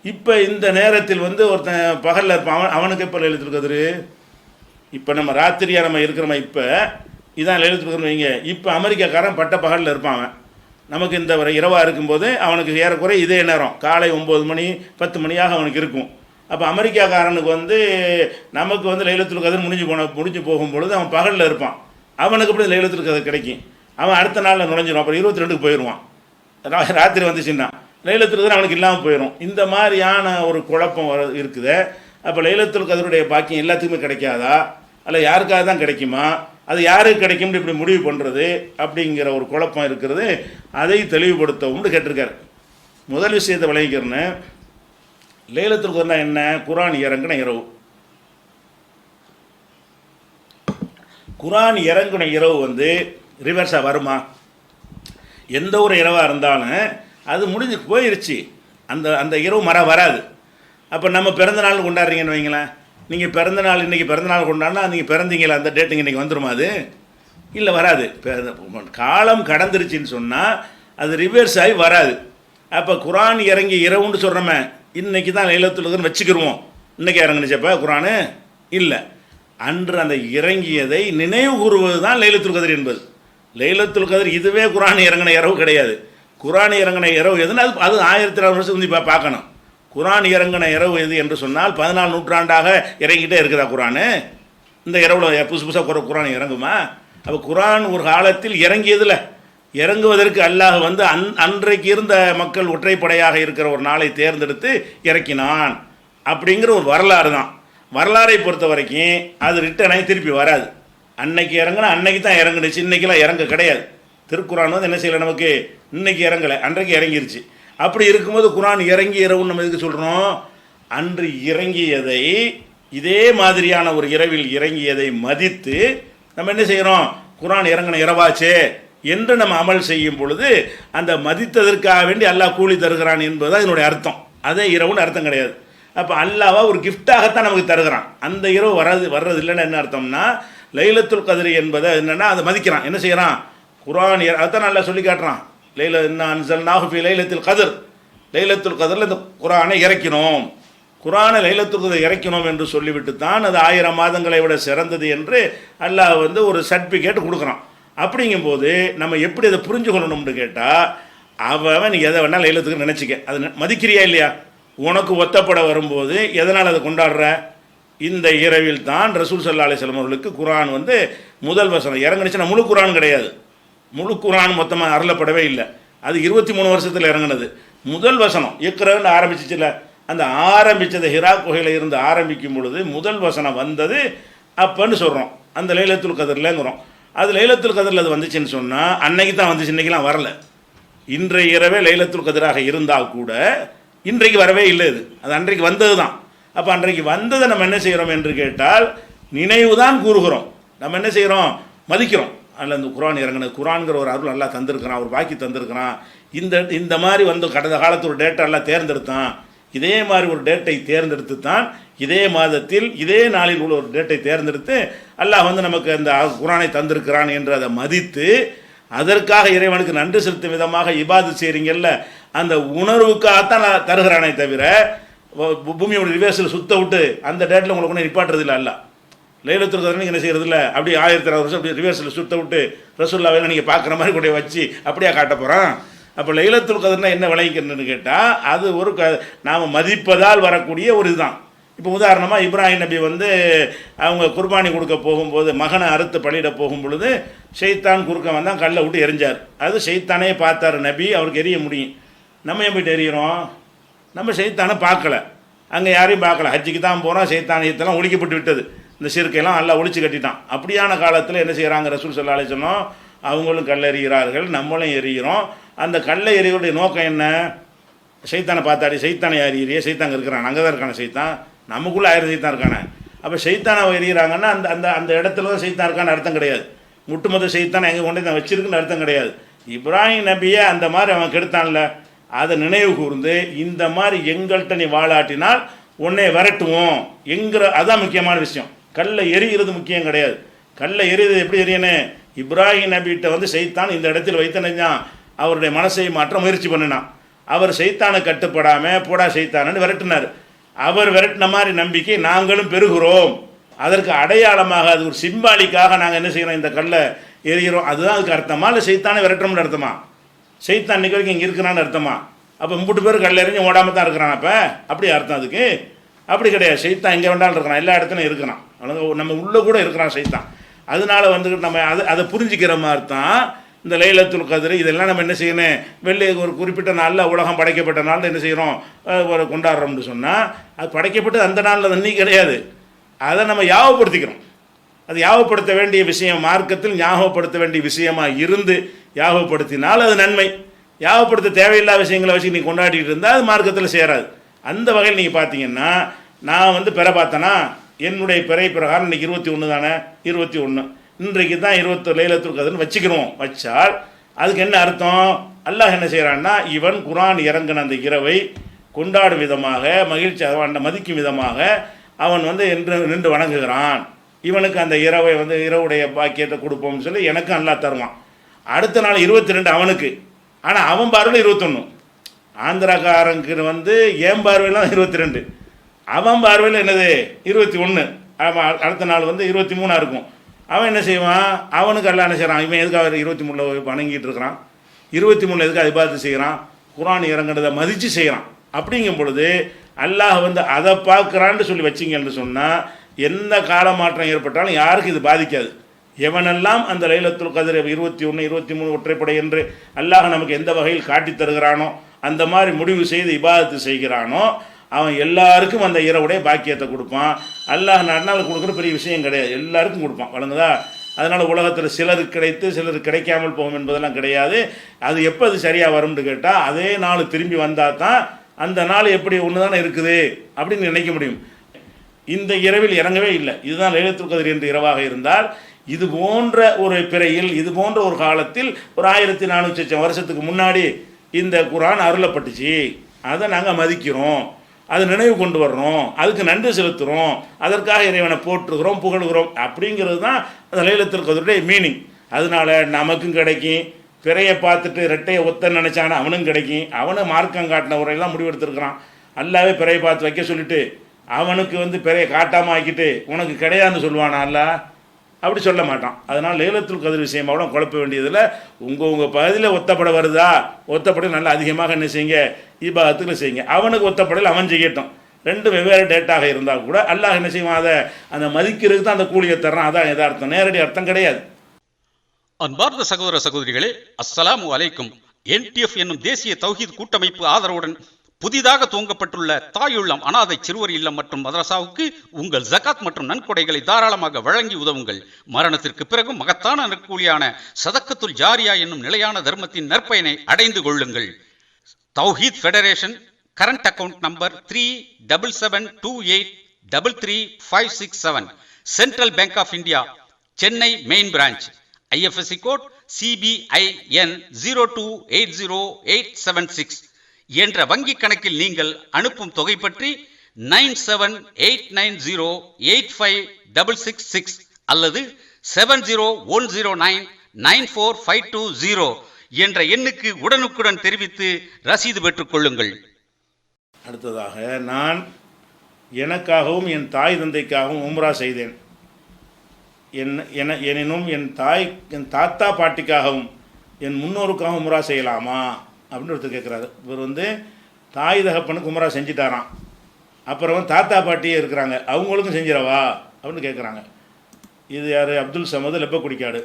[SPEAKER 1] இப்போ இந்த நேரத்தில் வந்து ஒருத்தன் பகலில் இருப்பான், அவனுக்கு எப்போ லைலத்துல் கத்ர்? இப்போ நம்ம ராத்திரியாக நம்ம இருக்கிறோமா, இப்போ இதான் லைலத்துல் கத்ர் வைங்க. இப்போ அமெரிக்காக்காரன் பட்ட பகலில் இருப்பான், நமக்கு இந்த இரவாக இருக்கும்போது அவனுக்கு ஏறக்குறை இதே நேரம், காலை 9 மணி 10 மணியாக அவனுக்கு இருக்கும். அப்போ அமெரிக்காக்காரனுக்கு வந்து நமக்கு வந்து லைலத்துல் கத்ர் முடிஞ்சு போகும்பொழுது அவன் பகலில் இருப்பான், அவனுக்கு எப்படி லைலத்துல் கத்ர் கிடைக்கும்? அவன் அடுத்த நாளில் நுழைஞ்சிடும், அப்புறம் 22க்கு போயிடுவான். ராத்திரி வந்துச்சுன்னா லைலத்துல் கத்ர் அவனுக்கு இல்லாமல் போயிடும். இந்த மாதிரியான ஒரு குழப்பம் இருக்குது. அப்போ லைலத்துல் கத்ருடைய பாக்கியம் எல்லாத்துக்குமே கிடைக்காதா, அல்ல யாருக்காக தான் கிடைக்குமா, அது யாருக்கு கிடைக்கும்னு இப்படி முடிவு பண்ணுறது அப்படிங்கிற ஒரு குழப்பம் இருக்கிறது. அதை தெளிவுபடுத்தவும் கேட்டிருக்காரு. முதல் விஷயத்தை விளங்கிக்கிறேன்னு, லைலத்துல் கத்ர்னா என்ன? குர்ஆன் இறங்கின இரவு. குர்ஆன் இறங்கின இரவு வந்து ரிவர்ஸாக வருமா? எந்த ஒரு இரவாக இருந்தாலும் அது முடிஞ்சு போயிடுச்சு, அந்த இரவு வராது. அப்போ நம்ம பிறந்த நாள் கொண்டாடுறீங்கன்னு வைங்களேன், நீங்கள் பிறந்த நாள் இன்றைக்கி பிறந்த நாள் கொண்டாடினா நீங்கள் பிறந்தீங்களா அந்த டேட்டுங்க இன்றைக்கி வந்துருமா? அது இல்லை, வராது. காலம் கடந்துருச்சின்னு சொன்னால் அது ரிவர்ஸ் ஆகி வராது. அப்போ குர்ஆன் இறங்கி இரவுன்னு சொல்கிறோமே, இன்றைக்கி தான் லைலத்துல் கத்ர்னு வச்சுக்கிருவோம். இன்றைக்கி இறங்குனுச்சப்போ குர்ஆனு இல்லை, அன்று அந்த இறங்கியதை நினைவு கூறுவது தான் லைலத்துல் கத்ர் என்பது. லைலத்துல் கத்ர் இதுவே குர்ஆன் இறங்கின இரவு கிடையாது. குர்ஆன் இறங்கின இரவு எதுன்னு அது 1400 வருஷம் வந்து பார்க்கணும். குர்ஆன் இறங்கின இரவு எது என்று சொன்னால் 14 நூற்றாண்டாக இறங்கிட்டே இருக்குதா குர்ஆனு? இந்த இரவில் புதுசாக குர்ஆன் இறங்குமா? அப்போ குர்ஆன் ஒரு காலத்தில் இறங்கியதில் இறங்குவதற்கு அல்லாஹ் வந்து அன்றைக்கு இருந்த மக்கள் ஒற்றைப்படையாக இருக்கிற ஒரு நாளை தேர்ந்தெடுத்து இறக்கினான் அப்படிங்கிற ஒரு வரலாறு தான். வரலாறை பொறுத்த வரைக்கும் அது ரிட்டர்ன் ஆகி திருப்பி வராது. அன்னைக்கு இறங்கினா அன்னைக்கு தான் இறங்குனுச்சு, இன்றைக்கெல்லாம் இறங்க கிடையாது. திருக்குர்ஆன் வந்து என்ன செய்யலை, நமக்கு இன்னைக்கு இறங்கலை, அன்றைக்கு இறங்கிருச்சு. அப்படி இருக்கும்போது குர்ஆன் இறங்கி இரவுன்னு நம்ம எதுக்கு சொல்கிறோம்? அன்று இறங்கியதை, இதே மாதிரியான ஒரு இரவில் இறங்கியதை மதித்து நம்ம என்ன செய்கிறோம்? குர்ஆன் இறங்கின இரவாச்சே என்று நம்ம அமல் செய்யும் பொழுது அந்த மதித்ததற்காக வேண்டி அல்லாஹ் கூலி தருகிறான் என்பதுதான் இதனுடைய அர்த்தம். அதே இரவுன்னு அர்த்தம் கிடையாது. அப்போ அல்லாஹ் ஒரு கிஃப்டாகத்தான் நமக்கு தருகிறான். அந்த இரவு வர்றது இல்லைன்னு என்ன அர்த்தம்னா, லைலத்துல் கத்ர் என்பதை என்னென்னா அதை மதிக்கிறான். என்ன செய்கிறான்? குர்ஆன் அதான் நல்லா சொல்லி காட்டுறான். இன்னா அன்ஸல்னாஹு ஃபீ லைலத்துல் கத்ர், லைலத்துல் கத்ரில் இந்த குர்ஆனை இறக்கினோம், குர்ஆனை லைலத்துல் கத்ர் இறக்கினோம் என்று சொல்லிவிட்டு தான் அது 1000 மாதங்களை விட சிறந்தது என்று அல்லாஹ் வந்து ஒரு சர்டிஃபிகேட் கொடுக்குறான். அப்படிங்கும்போது நம்ம எப்படி அதை புரிஞ்சு கொள்ளணும்னு கேட்டால், அவன் எதை வேணால் லைலத்துக்கு நினச்சிக்க, அது மதிக்கிறியா இல்லையா? உனக்கு ஒத்தப்பட வரும்போது எதனால் அதை கொண்டாடுற? இந்த இரவில் தான் ரசூல் ஸல்லல்லாஹு அலைஹி வஸல்லம் அவர்களுக்கு குர்ஆன் வந்து முதல் வசனம் இறங்குனுச்சுன்னா, முழு குர்ஆன் கிடையாது, முழு குர்ஆன் மொத்தமாக அருளப்படவே இல்லை. அது 23 வருஷத்தில் இறங்குனது. முதல் வசனம் இக்ரான்னு ஆரம்பிச்சிச்சுல, அந்த ஆரம்பித்தது ஹிரா குகையில் இருந்து ஆரம்பிக்கும் பொழுது முதல் வசனம் வந்தது அப்போன்னு சொல்கிறோம், அந்த லைலத்துல் கத்ர்லங்கிறோம். அது லைலத்துல் கத்ரில் அது வந்துச்சுன்னு சொன்னால் அன்னைக்கு தான் வந்துச்சு, இன்றைக்கெலாம் வரல. இன்றைய இரவே லைலத்துல் கத்ராக இருந்தால் கூட இன்றைக்கு வரவே இல்லை, அது அன்றைக்கு வந்தது தான். அப்போ அன்றைக்கு வந்ததை நம்ம என்ன செய்கிறோம் என்று கேட்டால் நினைவு தான் கூறுகிறோம். நம்ம என்ன செய்கிறோம்? மதிக்கிறோம். அதில் இந்த குர்ஆன் இறங்கினது, குர்ஆன்கிற ஒரு அருள் நல்லா தந்திருக்கிறான், ஒரு பாக்கி தந்திருக்கிறான். இந்த மாதிரி வந்து கடந்த காலத்து ஒரு டேட்டை எல்லாம் தேர்ந்தெடுத்தான், இதே மாதிரி ஒரு டேட்டை தேர்ந்தெடுத்து தான் இதே மாதத்தில் இதே நாளில் உள்ள ஒரு டேட்டை தேர்ந்தெடுத்து அல்லாஹ் வந்து நமக்கு அந்த குர்ஆனை தந்திருக்கிறான் என்று அதை மதித்து அதற்காக இறைவனுக்கு நன்றி செலுத்தும் விதமாக இபாதத் செய்கிறீங்கல்ல, அந்த உணர்வுக்காகத்தான் நான் தருகிறானே தவிர பூமியோட ரிவர்ஸில் சுத்த விட்டு அந்த டேட்டில் உங்களுக்கு ஒன்றும் நிப்பாட்டுறது இல்லை. அல்ல லைலத்துல் கத்ர் நீங்கள் என்ன செய்கிறது இல்லை, அப்படியே 1600 வருஷம் அப்படி ரிவர்ஸில் சுத்த விட்டு ரசூலுல்லாஹ் நீங்கள் பார்க்குற மாதிரி கூட வச்சு அப்படியே காட்ட போகிறான். அப்போ லைலத்துல் கத்ர்னா என்ன விளைவிக்கிறதுன்னு கேட்டால் அது ஒரு நாம் மதிப்பதால் வரக்கூடிய ஒரு இதுதான். இப்போ உதாரணமாக இப்ராஹிம் நபி வந்து அவங்க குர்பானி கொடுக்க போகும்போது மகனை அறுத்து பலியிட போகும் பொழுது ஷைத்தான் குறுக்க வந்தால் கல்லை விட்டு எரிஞ்சார். அது ஷைத்தானே பார்த்தார் நபி, அவருக்கு எரிய முடியும். நம்ம ஏன் போய்ட்டு எறிகிறோம்? நம்ம ஷைத்தானை பார்க்கல, அங்கே யாரையும் பார்க்கல, ஹஜ்ஜிக்கு தான் போகிறோம், ஷைத்தானியத்தெல்லாம் ஒழிக்கப்பட்டு விட்டது, இந்த சிறுக்கையெல்லாம் நல்லா ஒழிச்சு கட்டிட்டான். அப்படியான காலத்தில் என்ன செய்கிறாங்க ரசூல் ஸல்லல்லாஹு அலைஹி வஸல்லம், அவங்களும் கல் எறிகிறார்கள், நம்மளும் எறிகிறோம். அந்த கல்லை எறிவடைய நோக்கம் என்ன? ஷைத்தானை பார்த்தாடி ஷைத்தானை எறிகிறியே, ஷைத்தாங்க இருக்கிறான், அங்கே தான் இருக்கான ஷைத்தான், நமக்குள்ளே 1000 ஷைத்தான் இருக்கானே. அப்போ ஷைத்தானை எறிகிறாங்கன்னா அந்த அந்த அந்த இடத்துல தான் ஷைத்தான் இருக்கான்னு அர்த்தம் கிடையாது. முட்டுமொத்த ஷைத்தானை எங்கே கொண்டு தான் வச்சிருக்குன்னு அர்த்தம் கிடையாது. இப்ராஹிம் நபியை அந்த மாதிரி அவன் கெடுத்தான்ல, அதை நினைவு கூர்ந்து இந்த மாதிரி எங்கள்கிட்ட நீ வாழாட்டினால் உன்னை விரட்டுவோம் என்கிற அதான் முக்கியமான விஷயம். கல்லை எரிகிறது முக்கியம் கிடையாது. கல்லை எரிகிறது எப்படி எரியணும்? இப்ராஹிம் நபிகிட்ட வந்து சைத்தான் இந்த இடத்தில் வைத்தனைஞ்சான், அவருடைய மனசை மாற்ற முயற்சி பண்ணினான். அவர் சைத்தானை கட்டுப்படாமல் போடா சைத்தானன்னு விரட்டினார். அவர் விரட்டின மாதிரி நம்பிக்கை நாங்களும் பெறுகிறோம். அதற்கு அடையாளமாக அது ஒரு சிம்பாலிக்காக நாங்கள் என்ன செய்கிறோம், இந்த கல்லை எரிகிறோம். அதுதான் அதுக்கு அர்த்தமா? இல்லை சைத்தானை விரட்டுறோம்னு அர்த்தமா? சைத்தான் இன்னைக்கு வரைக்கும் இங்கே இருக்கிறான்னு அர்த்தமா? அப்போ 3 பேர் கல்ல எறிஞ்சு ஓடாமல் தான் இருக்கிறான். அப்போ அப்படி அர்த்தம் அதுக்கு? அப்படி கிடையாது. சைத்தான் எங்கே வேண்டாலும் இருக்கிறான், எல்லா இடத்துலையும் இருக்கிறான். நம்ம உள்ளே கூட இருக்கிறான் சைத்தான். அதனால வந்துட்டு நம்ம அதை புரிஞ்சுக்கிற மாதிரி தான் இந்த லைலத்துல் கத்ர் இதெல்லாம் நம்ம என்ன செய்யணும், வெள்ளை ஒரு குறிப்பிட்ட நாளில் உலகம் படைக்கப்பட்ட நாளில் என்ன செய்கிறோம், ஒரு கொண்டாடுறோம்னு சொன்னால் அது படைக்கப்பட்டு அந்த நாளில் தண்ணி கிடையாது. அதை நம்ம யாவப்படுத்திக்கிறோம். அது யாவப்படுத்த வேண்டிய விஷயம், மார்க்கத்தில் ஞாபகப்படுத்த வேண்டிய விஷயமாக இருந்து யாவப்படுத்தினால் அது நன்மை. யாவப்படுத்த தேவையில்லாத விஷயங்களை வச்சு நீ கொண்டாடிட்டு இருந்தால் அது மார்க்கத்தில் சேராது. அந்த வகையில் நீங்கள் பார்த்தீங்கன்னா நான் வந்து பிற பார்த்தேன்னா என்னுடைய பிறை பிரகாரம் இன்றைக்கி 21 தானே, 21 இன்றைக்கு தான் 20 லைலத்துல் கத்ர்னு வச்சுக்கிறோம். வச்சால் அதுக்கு என்ன அர்த்தம்? அல்லாஹ் என்ன செய்கிறான்னா, இவன் குர்ஆன் இறங்கின அந்த இரவை கொண்டாடும் விதமாக, மகிழ்ச்சி மதிக்கும் விதமாக அவன் வந்து நின்று வணங்குகிறான். இவனுக்கு அந்த இரவை வந்து இரவுடைய பாக்கியத்தை கொடுப்போம்னு சொல்லி எனக்கு அல்லாஹ் தருவான். அடுத்த நாள் 22 அவனுக்கு. ஆனால் அவன் பார்வையில் 21. ஆந்திராக்காரனுக்கு வந்து என் பார்வையில் 22, அவன் பார்வையில் என்னது 21. அவன் அடுத்த நாள் வந்து 23 இருக்கும். அவன் என்ன செய்வான், அவனுக்கு எல்லாம் என்ன செய்கிறான், இவன் எதுக்கு அவர் 23 வணங்கிட்டு இருக்கிறான், 23 எதுக்கு அதை பார்த்து செய்கிறான், குர்ஆன் இறங்குறதை மதித்து செய்கிறான். அப்படிங்கும் பொழுது அல்லாஹ் வந்து அதை பார்க்குறான்னு சொல்லி வச்சிங்கன்னு சொன்னால் எந்த கால மாற்றம் ஏற்பட்டாலும் யாருக்கும் இது பாதிக்காது. எவனெல்லாம் அந்த லைலத்துல் கத்ர் 21, 23 ஒற்றைப்படை என்று அல்லாஹ் நமக்கு எந்த வகையில் காட்டி தருகிறானோ அந்த மாதிரி முடிவு செய்து இபாதத்து செய்கிறானோ அவன் எல்லாருக்கும் அந்த இரவுடைய பாக்கியத்தை கொடுப்பான். அல்லாஹ் நன்னால் கொடுக்குற பெரிய விஷயம் கிடையாது, எல்லாருக்கும் கொடுப்பான். வழங்குதா? அதனால் உலகத்தில் சிலருக்கு கிடைத்து சிலருக்கு கிடைக்காமல் போகும் என்பதெல்லாம் கிடையாது. அது எப்போ அது சரியாக வரும்னு கேட்டால் அதே நாள் திரும்பி வந்தால் தான் அந்த நாள் எப்படி ஒன்று தானே இருக்குது அப்படின்னு நினைக்க முடியும். இந்த இரவில் இறங்கவே இல்லை, இதுதான் லைலத்துல் கத்ர் என்ற இரவாக இருந்தால் இது போன்ற ஒரு பிறையில் இது போன்ற ஒரு காலத்தில் ஒரு 1400 வருஷத்துக்கு முன்னாடி இந்த குர்ஆன் அருளப்பட்டுச்சு. அதை நாங்கள் மதிக்கிறோம், அதை நினைவு கொண்டு வர்றோம், அதுக்கு நன்றி செலுத்துகிறோம், அதற்காக இறைவனை போற்றுகிறோம், புகழ்கிறோம். அப்படிங்கிறது தான் அந்த லைலத்துல் கத்ருடைய மீனிங். அதனால நமக்கும் கிடைக்கும், பிறையை பார்த்துட்டு ரெட்டையை ஒத்த நினைச்சான அவனும் கிடைக்கும். அவனை மார்க்கம் காட்டின உரையெல்லாம் முடிவெடுத்துருக்கிறான். அல்லாவே பிறையை பார்த்து வைக்க சொல்லிட்டு அவனுக்கு வந்து பிறையை காட்டாமல் ஆக்கிட்டு உனக்கு கிடையாதுன்னு சொல்லுவானா? அல்ல அப்படி சொல்ல மாட்டான். அதனால் லைலத்துல் கத்ர் விஷயமாக குழப்ப வேண்டியதில் உங்கள் பகுதியில் ஒத்தப்பட வருதா, ஒத்தப்படையில் நல்லா அதிகமாக என்ன செய்யுங்க, இபாதத்துக்களை செய்யுங்க. அவனுக்கு ஒத்தப்படையில் அவன் செய்யட்டும். 2 வெவ்வேறு டேட்டாக இருந்தால் கூட அல்லாஹ் என்ன செய்வான், அதை அந்த மதிக்கிறதுக்கு தான் அந்த கூலியை தர்றான். அதான் எதார்த்தம், நேரடி அர்த்தம் கிடையாது.
[SPEAKER 2] அன்பார்ந்த சகோதர சகோதரிகளே, அஸ்ஸலாமு அலைக்கும். NTF என்னும் தேசிய தௌஹீத் கூட்டமைப்பு ஆதரவுடன் புதிதாக துவங்கப்பட்டுள்ள தாயுள்ளம் அனாதை சிறுவர் இல்லம் மற்றும் மதரசாவுக்கு உங்கள் ஜகாத் மற்றும் நன்கொடைகளை தாராளமாக வழங்கி உதவுங்கள். மரணத்திற்கு பிறகு மகத்தான நற்கூலியான சதக்கத்துல் ஜாரியா என்னும் நிலையான தர்மத்தின் நற்பயனை அடைந்து கொள்ளுங்கள். Thowheed federation current account number 3772833567, Central Bank of India, Chennai main branch, IFSC code CBIN 0280876 என்ற வங்கி கணக்கில் நீங்கள் அனுப்பும் தொகை பற்றி 9789085666 அல்லது 7010994520 என்ற எண்ணுக்கு உடனுக்குடன் தெரிவித்து ரசீது பெற்றுக் கொள்ளுங்கள்.
[SPEAKER 1] அடுத்ததாக நான் எனக்காகவும் என் தாய் தந்தைக்காகவும் உம்ரா செய்தேன். எனினும் என் தாத்தா பாட்டிக்காகவும் என் முன்னோருக்காகவும் உம்ரா செய்யலாமா அப்படின்னு ஒருத்தர் கேட்குறாரு. இவர் வந்து தாய் தகப்பனுக்கு உம்ரா செஞ்சிட்டாராம், அப்புறம் தாத்தா பாட்டியே இருக்கிறாங்க, அவங்களுக்கும் செஞ்சிடவா அப்படின்னு கேட்குறாங்க. இது யார்? அப்துல் சமது லெப்பக்குடிக்காடு,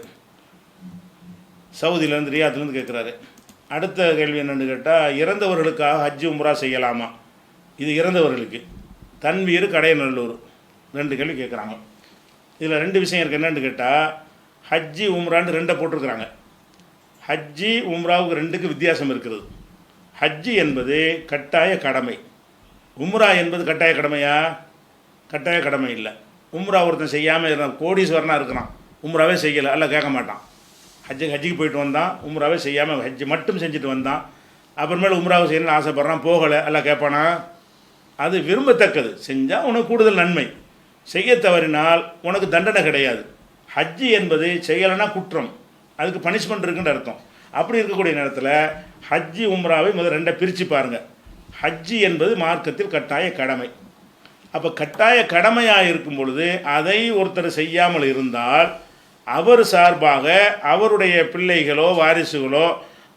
[SPEAKER 1] சவுதியிலேருந்து, ரியாத்துலேருந்து கேட்குறாரு. அடுத்த கேள்வி என்னென்னு கேட்டால், இறந்தவர்களுக்காக ஹஜ்ஜு உம்ரா செய்யலாமா? இது இறந்தவர்களுக்கு. தன்வீர் கடையநல்லூர் 2 கேள்வி கேட்குறாங்க. இதில் 2 விஷயம் இருக்குது. என்னென்னு கேட்டால், ஹஜ்ஜி உம்ரான்னு 2 போட்டிருக்கிறாங்க. ஹஜ்ஜி உம்ராவுக்கு 2க்கு வித்தியாசம் இருக்கிறது. ஹஜ்ஜி என்பது கட்டாய கடமை, உம்ரா என்பது கட்டாய கடமையா? கட்டாய கடமை இல்லை. உம்ரா ஒருத்தன் செய்யாமல் இருந்தான், கோடீஸ்வரனாக இருக்கிறான், உம்ராவே செய்யலை, அல்ல கேட்க மாட்டான். ஹஜ்ஜுக்கு போயிட்டு வந்தான், உம்ராவே செய்யாமல் ஹஜ்ஜி மட்டும் செஞ்சுட்டு வந்தான், அப்புறமேல உம்ராவை செய்யணும்னு ஆசைப்பட்றான், போகலை, எல்லாம் கேட்பானா? அது விரும்பத்தக்கது, செஞ்சால் உனக்கு கூடுதல் நன்மை. செய்ய தவறினால் உனக்கு தண்டனை கிடையாது. ஹஜ்ஜி என்பது செய்யலைன்னா குற்றம், அதுக்கு பனிஷ்மெண்ட் இருக்குன்னு அர்த்தம். அப்படி இருக்கக்கூடிய நேரத்தில் ஹஜ்ஜி உம்ராவை முதல் ரெண்டை பிரித்து பாருங்கள். ஹஜ்ஜி என்பது மார்க்கத்தில் கட்டாய கடமை. அப்போ கட்டாய கடமையாக இருக்கும் பொழுது அதை ஒருத்தர் செய்யாமல் இருந்தால் அவர் சார்பாக அவருடைய பிள்ளைகளோ வாரிசுகளோ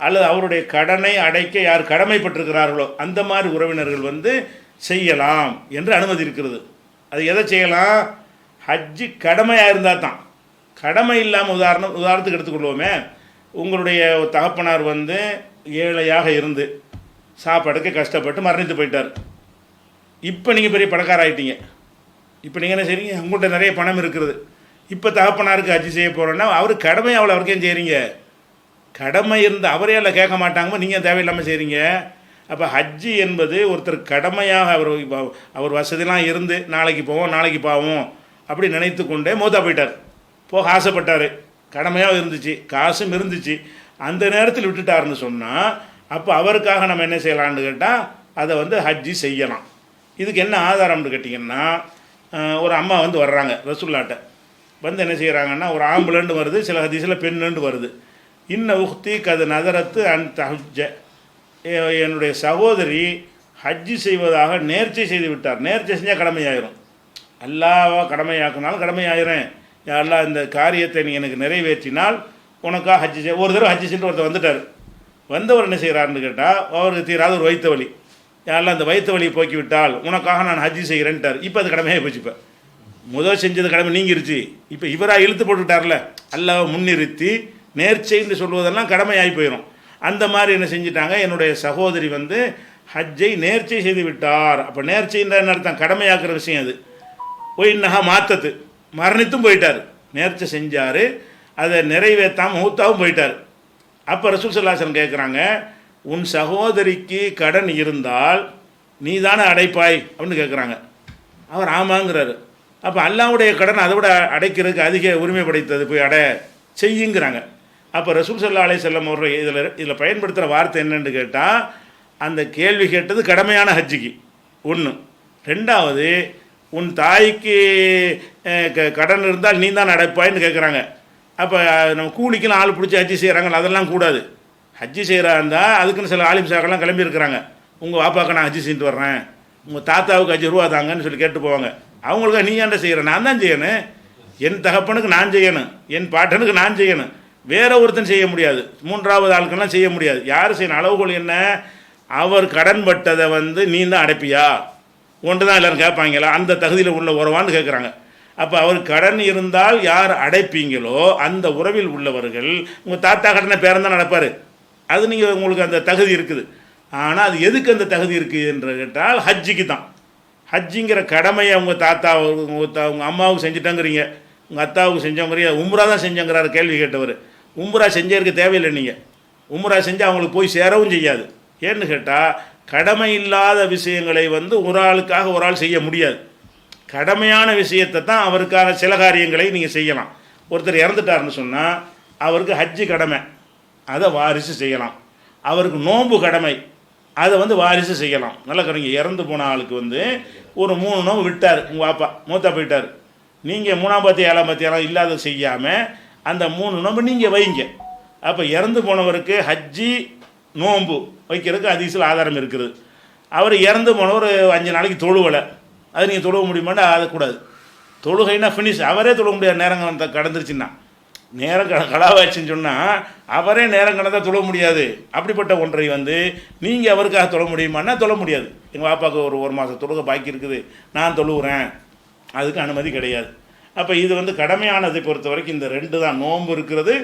[SPEAKER 1] அல்லது அவருடைய கடனை அடைக்க யார் கடமைப்பட்டிருக்கிறார்களோ அந்த மாதிரி உறவினர்கள் வந்து செய்யலாம் என்று அனுமதி இருக்கிறது. அது எதை செய்யலாம்? ஹஜ்ஜி கடமையாக இருந்தால் தான். கடமை இல்லாமல் உதாரணத்துக்கு எடுத்துக்கொள்வோமே, உங்களுடைய தகப்பனார் வந்து ஏழையாக இருந்து சாப்பாடுக்கு கஷ்டப்பட்டு மரணித்து போயிட்டார். இப்போ நீங்கள் பெரிய பணக்கார ஆகிட்டீங்க. இப்போ நீங்கள் என்ன செய்றீங்க? உங்கள்கிட்ட நிறைய பணம் இருக்கிறது. இப்போ தகப்பனாருக்கு ஹஜ்ஜி செய்ய போகிறோன்னா அவர் கடமை அவ்வளோ அவருக்கே செய்கிறீங்க. கடமை இருந்து அவரே எல்லாம் கேட்க மாட்டாங்க, நீங்கள் தேவையில்லாமல் செய்கிறீங்க. அப்போ ஹஜ்ஜி என்பது ஒருத்தர் கடமையாக அவர் வசதிலாம் இருந்து நாளைக்கு போவோம் நாளைக்கு பாவோம் அப்படி நினைத்து கொண்டே மூத்தா போயிட்டார். போக ஆசைப்பட்டார், கடமையாக இருந்துச்சு, காசும் இருந்துச்சு, அந்த நேரத்தில் விட்டுட்டாருன்னு சொன்னால் அப்போ அவருக்காக நம்ம என்ன செய்யலான்னு கேட்டால் அதை வந்து ஹஜ்ஜி செய்யலாம். இதுக்கு என்ன ஆதாரம்னு கேட்டிங்கன்னா, ஒரு அம்மா வந்து வர்றாங்க ரசூலுல்லாஹ்ட்ட. வந்து என்ன செய்கிறாங்கன்னா, ஒரு ஆம்புலண்டு வருது, சில ஹதீஸில் பெண்ணுண்டு வருது. இன்ன உக்தி கது நதரத்து அன் தஹஜ்ஜ, என்னுடைய சகோதரி ஹஜ்ஜி செய்வதாக நேர்ச்சை செய்து விட்டார். நேர்ச்சை செஞ்சால் கடமையாயிரும். அல்லாஹ்வா கடமையாக்குனாலும் கடமையாயிரும். அல்லாஹ் இந்த காரியத்தை நீ எனக்கு நிறைவேற்றினால் உனக்காக ஹஜ்ஜி செய். ஒரு தடவை ஹஜ்ஜி செஞ்சு ஒருத்தர் வந்துட்டார். வந்தவர் என்ன செய்கிறாருன்னு கேட்டால், அவருக்கு தீராத ஒரு வயிற்று வலி, யாரெல்லாம் அந்த வயிற்று வலியை போக்கி விட்டால் உனக்காக நான் ஹஜ்ஜி செய்கிறேன்ட்டார். இப்போ அது கடமையாக போச்சு. இப்போ முதல் செஞ்சது கடமை நீங்கிருச்சு. இப்போ இவராக இழுத்து போட்டுவிட்டார்ல, அல்லாஹ் முன்னிறுத்தி நேர்ச்சைன்னு சொல்வதெல்லாம் கடமையாகி போயிடும். அந்த மாதிரி என்ன செஞ்சிட்டாங்க, என்னுடைய சகோதரி வந்து ஹஜ்ஜை நேர்ச்சை செய்து விட்டார். அப்போ நேர்ச்சைன்ற என்ன அர்த்தம்? கடமையாக்குற விஷயம் அது. ஒயின்னஹா மாத்தத்து, மரணித்தும் போயிட்டார். நேர்ச்சை செஞ்சார், அதை நிறைவேற்றாமல் மூத்தாவும் போயிட்டார். அப்போ ரசூல் ஸல்லல்லாஹு அலைஹி வஸல்லம் கேட்குறாங்க, உன் சகோதரிக்கு கடன் இருந்தால் நீ தானே அடைப்பாய் அப்படின்னு கேட்குறாங்க. அவர் ஆமாங்கிறாரு. அப்போ அல்லாஹ்வுடைய கடன் அதை விட அடைக்கிறதுக்கு அதிக உரிமை படைத்தது, போய் செய்யுங்கிறாங்க. அப்போ ரசூல் ஸல்லல்லாஹு அலைஹி வஸல்லம் அவர்கள் இதில் பயன்படுத்துகிற வார்த்தை என்னன்னு கேட்டால், அந்த கேள்வி கேட்டது கடமையான ஹஜ்ஜிக்கு ஒன்று. ரெண்டாவது, உன் தாய்க்கு கடன் இருந்தால் நீ தான் அடைப்பாயின்னு கேட்குறாங்க. அப்போ நம்ம கூலிக்கெல்லாம் ஆள் பிடிச்சி ஹஜ்ஜி செய்கிறாங்க, அதெல்லாம் கூடாது. ஹஜ்ஜி செய்கிறா இருந்தால் அதுக்குன்னு சில ஆலிம் சாக்கெல்லாம் கிளம்பியிருக்கிறாங்க. உங்கள் வாப்பாவுக்கு நான் ஹஜ்ஜி செஞ்சுட்டு வர்றேன், உங்கள் தாத்தாவுக்கு 5 ரூபா தாங்கன்னு சொல்லி கேட்டு போவாங்க. அவங்களுக்கு நீ ஏன்டா செய்கிற? நான் தான் செய்யணும். என் தகப்பனுக்கு நான் செய்யணும், என் பாட்டனுக்கு நான் செய்யணும், வேற ஒருத்தன் செய்ய முடியாது, மூன்றாவது ஆளுக்கெல்லாம் செய்ய முடியாது. யார் செய்யணும்? அளவுகோல் என்ன? அவர் கடன் பட்டதை வந்து நீ தான் அடைப்பியா? ஒன்று தான் எல்லோரும் கேட்பாங்களா? அந்த தகுதியில் உள்ள உறவான்னு கேட்குறாங்க. அப்போ அவர் கடன் இருந்தால் யார் அடைப்பீங்களோ அந்த உறவில் உள்ளவர்கள், உங்கள் தாத்தா கடனை பேரன் தான் நடப்பார், அது நீங்கள் உங்களுக்கு அந்த தகுதி இருக்குது. ஆனால் அது எதுக்கு அந்த தகுதி இருக்குது என்று கேட்டால் ஹஜ்ஜிக்கு தான். ஹஜ்ஜிங்கிற கடமையை உங்கள் தாத்தா உங்கள் அம்மாவுக்கு செஞ்சுட்டாங்கிறீங்க, உங்கள் அத்தாவுக்கு செஞ்சவங்கிறீங்க, உம்ரா தான் செஞ்சங்கிறாரு கேள்வி கேட்டவர். உம்ரா செஞ்சதுக்கு தேவையில்லை. நீங்கள் உம்ரா செஞ்சு அவங்களுக்கு போய் சேரவும் செய்யாது. ஏன்னு கேட்டால், கடமை இல்லாத விஷயங்களை வந்து ஒரு ஆளுக்காக ஒரு ஆள் செய்ய முடியாது. கடமையான விஷயத்தை தான் அவருக்காக சில காரியங்களை நீங்கள் செய்யலாம். ஒருத்தர் இறந்துட்டார்னு சொன்னால் அவருக்கு ஹஜ்ஜி கடமை, அதை வாரிசு செய்யலாம். அவருக்கு நோன்பு கடமை, அதை வந்து வாரிசு செய்யலாம். நல்லா கடைங்க. இறந்து போன ஆளுக்கு வந்து ஒரு 3 நோம்பு விட்டார், உங்கள் பாப்பா மூத்தா போயிட்டார். நீங்கள் 3ஆம் பத்தி 7ஆம் பத்தியெல்லாம் இல்லாத செய்யாமல் அந்த 3 நோம்பு நீங்கள் வைங்க. அப்போ இறந்து போனவருக்கு ஹஜ்ஜி நோன்பு வைக்கிறதுக்கு ஹதீஸில் ஆதாரம் இருக்குது. அவர் இறந்து போனவர் 5 நாளைக்கு தொழுவலை, அது நீங்கள் தொழுவ முடியுமாண்டா? அது கூடாது. தொழுகைன்னா ஃபினிஷ், அவரே தொழுக முடியாது. நேரம் கடந்துருச்சுன்னா, நேரம் கலாவாச்சுன்னு சொன்னால் அவரே நேரம் கடந்தால் தொழ முடியாது. அப்படிப்பட்ட ஒன்றை வந்து நீங்கள் அவருக்காக தொழ முடியுமான்னா தொழ முடியாது. எங்கள் பாப்பாவுக்கு ஒரு மாதம் தொழுகை பாக்கி இருக்குது, நான் தொழுகிறேன், அதுக்கு அனுமதி கிடையாது. அப்போ இது வந்து கடமையானதை பொறுத்த வரைக்கும் இந்த 2 தான். நோன்பு இருக்கிறது,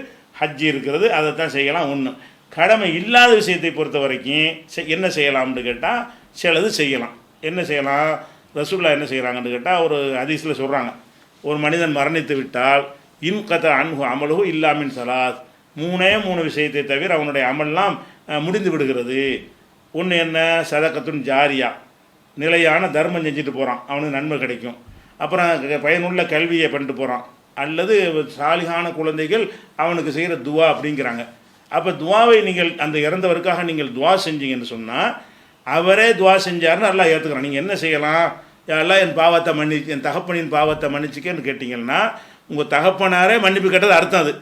[SPEAKER 1] ஹஜ்ஜி இருக்கிறது, அதை தான் செய்யலாம். ஒன்று. கடமை இல்லாத விஷயத்தை பொறுத்த வரைக்கும் என்ன செய்யலாம்னு கேட்டால் சிலது செய்யலாம். என்ன செய்யலாம்? ரசூலுல்லாஹ் என்ன செய்கிறாங்கன்னு கேட்டால், ஒரு ஹதீஸில் சொல்கிறாங்க, ஒரு மனிதன் மரணித்து விட்டால் இன்கத அன்ஹு அமலுஹு இல்லாமின் சலாத், 3 விஷயத்தை தவிர அவனுடைய அமல்லாம் முடிந்து விடுகிறது. ஒன்று என்ன? சதகத்துன் ஜாரியா, நிலையான தர்மம் செஞ்சுட்டு போகிறான், அவனுக்கு நன்மை கிடைக்கும். அப்புறம் பயனுள்ள கல்வியை பண்ணிட்டு போகிறான், அல்லது சாலிகான குழந்தைகள் அவனுக்கு செய்கிற துவா அப்படிங்கிறாங்க. அப்போ துவாவை நீங்கள் அந்த இறந்தவருக்காக நீங்கள் துவா செஞ்சீங்கன்னு சொன்னால் அவரே துவா செஞ்சாருன்னு அல்லாஹ் ஏற்றுக்கிறான். நீங்கள் என்ன செய்யலாம், எல்லாம் என் பாவத்தை என் தகப்பனின் பாவத்தை மன்னிச்சிக்கன்னு கேட்டிங்கன்னா உங்கள் தகப்பனாரே மன்னிப்பு கேட்டது அர்த்தம் அது.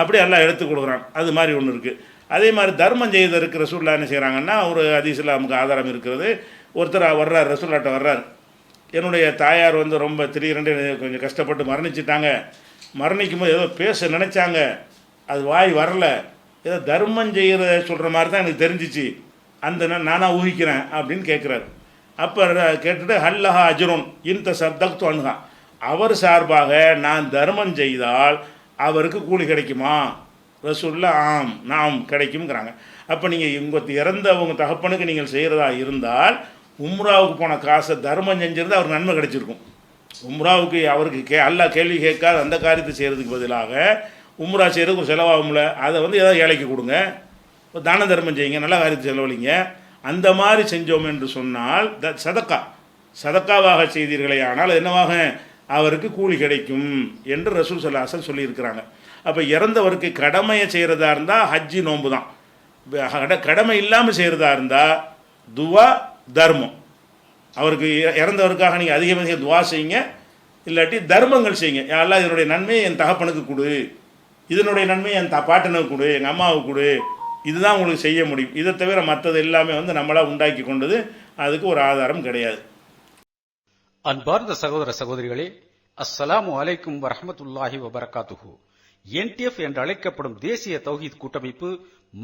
[SPEAKER 1] அப்படி எல்லாம் எடுத்து கொடுக்குறான். அது மாதிரி ஒன்று இருக்குது. அதே மாதிரி தர்மம் செய்வதற்கு ரசூலுல்லாஹ் என்ன செய்கிறாங்கன்னா, ஒரு ஹதீஸில் நமக்கு ஆதாரம் இருக்கிறது. ஒருத்தர் வர்றார், ரசூலுல்லாஹ்ட்ட வர்றார், என்னுடைய தாயார் வந்து ரொம்ப திடீரென்று கொஞ்சம் கஷ்டப்பட்டு மரணிச்சிட்டாங்க, மரணிக்கும் போது ஏதோ பேச நினச்சாங்க, அது வாய் வரல, ஏதோ தர்மம் செய்கிற சொல்கிற மாதிரி தான் எனக்கு தெரிஞ்சிச்சு, அந்த நானாக ஊகிக்கிறேன் அப்படின்னு கேட்குறாரு. அப்போ கேட்டுட்டு ஹல்லஹா அஜ்ருன் இன் தஸத்தக்து அன்ஹா, அவர் சார்பாக நான் தர்மம் செய்தால் அவருக்கு கூலி கிடைக்குமா? ரசூலுல்லாஹ் ஆம் நாம் கிடைக்கும்ங்கிறாங்க. அப்போ நீங்கள் உங்கள் இறந்தவங்க தகப்பனுக்கு நீங்கள் செய்கிறதா இருந்தால் உம்ராவுக்கு போன காசை தர்மம் செஞ்சிருந்தால் அவருக்கு நன்மை கிடைச்சிருக்கும். உம்ராவுக்கு அவருக்கு அல்லாஹ் கேள்வி கேட்காத அந்த காரியத்தை செய்கிறதுக்கு பதிலாக உம்ரா செய்கிறதுக்கு ஒரு செலவாகும்ல, அதை வந்து ஏதாவது ஏழைக்கு கொடுங்க, தான தர்மம் செய்யுங்க, நல்ல காரியத்தை செலவழிங்க. அந்த மாதிரி செஞ்சோம் என்று சொன்னால் சதக்காவாக செய்தீர்களே ஆனால் என்னவாக அவருக்கு கூலி கிடைக்கும் என்று ரசூல் ஸல்லல்லாஹு அலைஹி வஸல்லம் சொல்லியிருக்கிறாங்க. அப்போ இறந்தவருக்கு கடமையை செய்கிறதா இருந்தால் ஹஜ்ஜி நோன்பு தான். கடமை இல்லாமல் செய்கிறதா இருந்தால் துவா தர்மம். அவருக்கு இறந்தவருக்காக நீங்கள் அதிகமாக துவா செய்யுங்க, இல்லாட்டி தர்மங்கள் செய்யுங்க. யாரெல்லாம் இதனுடைய நன்மையை என் தகப்பனுக்கு கொடு, இதனுடைய நன்மையை என் பாட்டனுக்கு கொடு, எங்கள் அம்மாவுக்கு கொடு, இதுதான் உங்களுக்கு செய்ய முடியும். இதை தவிர மற்றது எல்லாமே வந்து நம்மளாக உண்டாக்கி கொண்டது, அதுக்கு ஒரு ஆதாரம் கிடையாது.
[SPEAKER 2] அன்பார்ந்த சகோதர சகோதரிகளே, அஸ்ஸலாமு அலைக்கும் வரஹ்மத்துல்லாஹி வபரகாத்துஹு. என்டிஎஃப் என்று அழைக்கப்படும் தேசிய தௌஹீத் கூட்டமைப்பு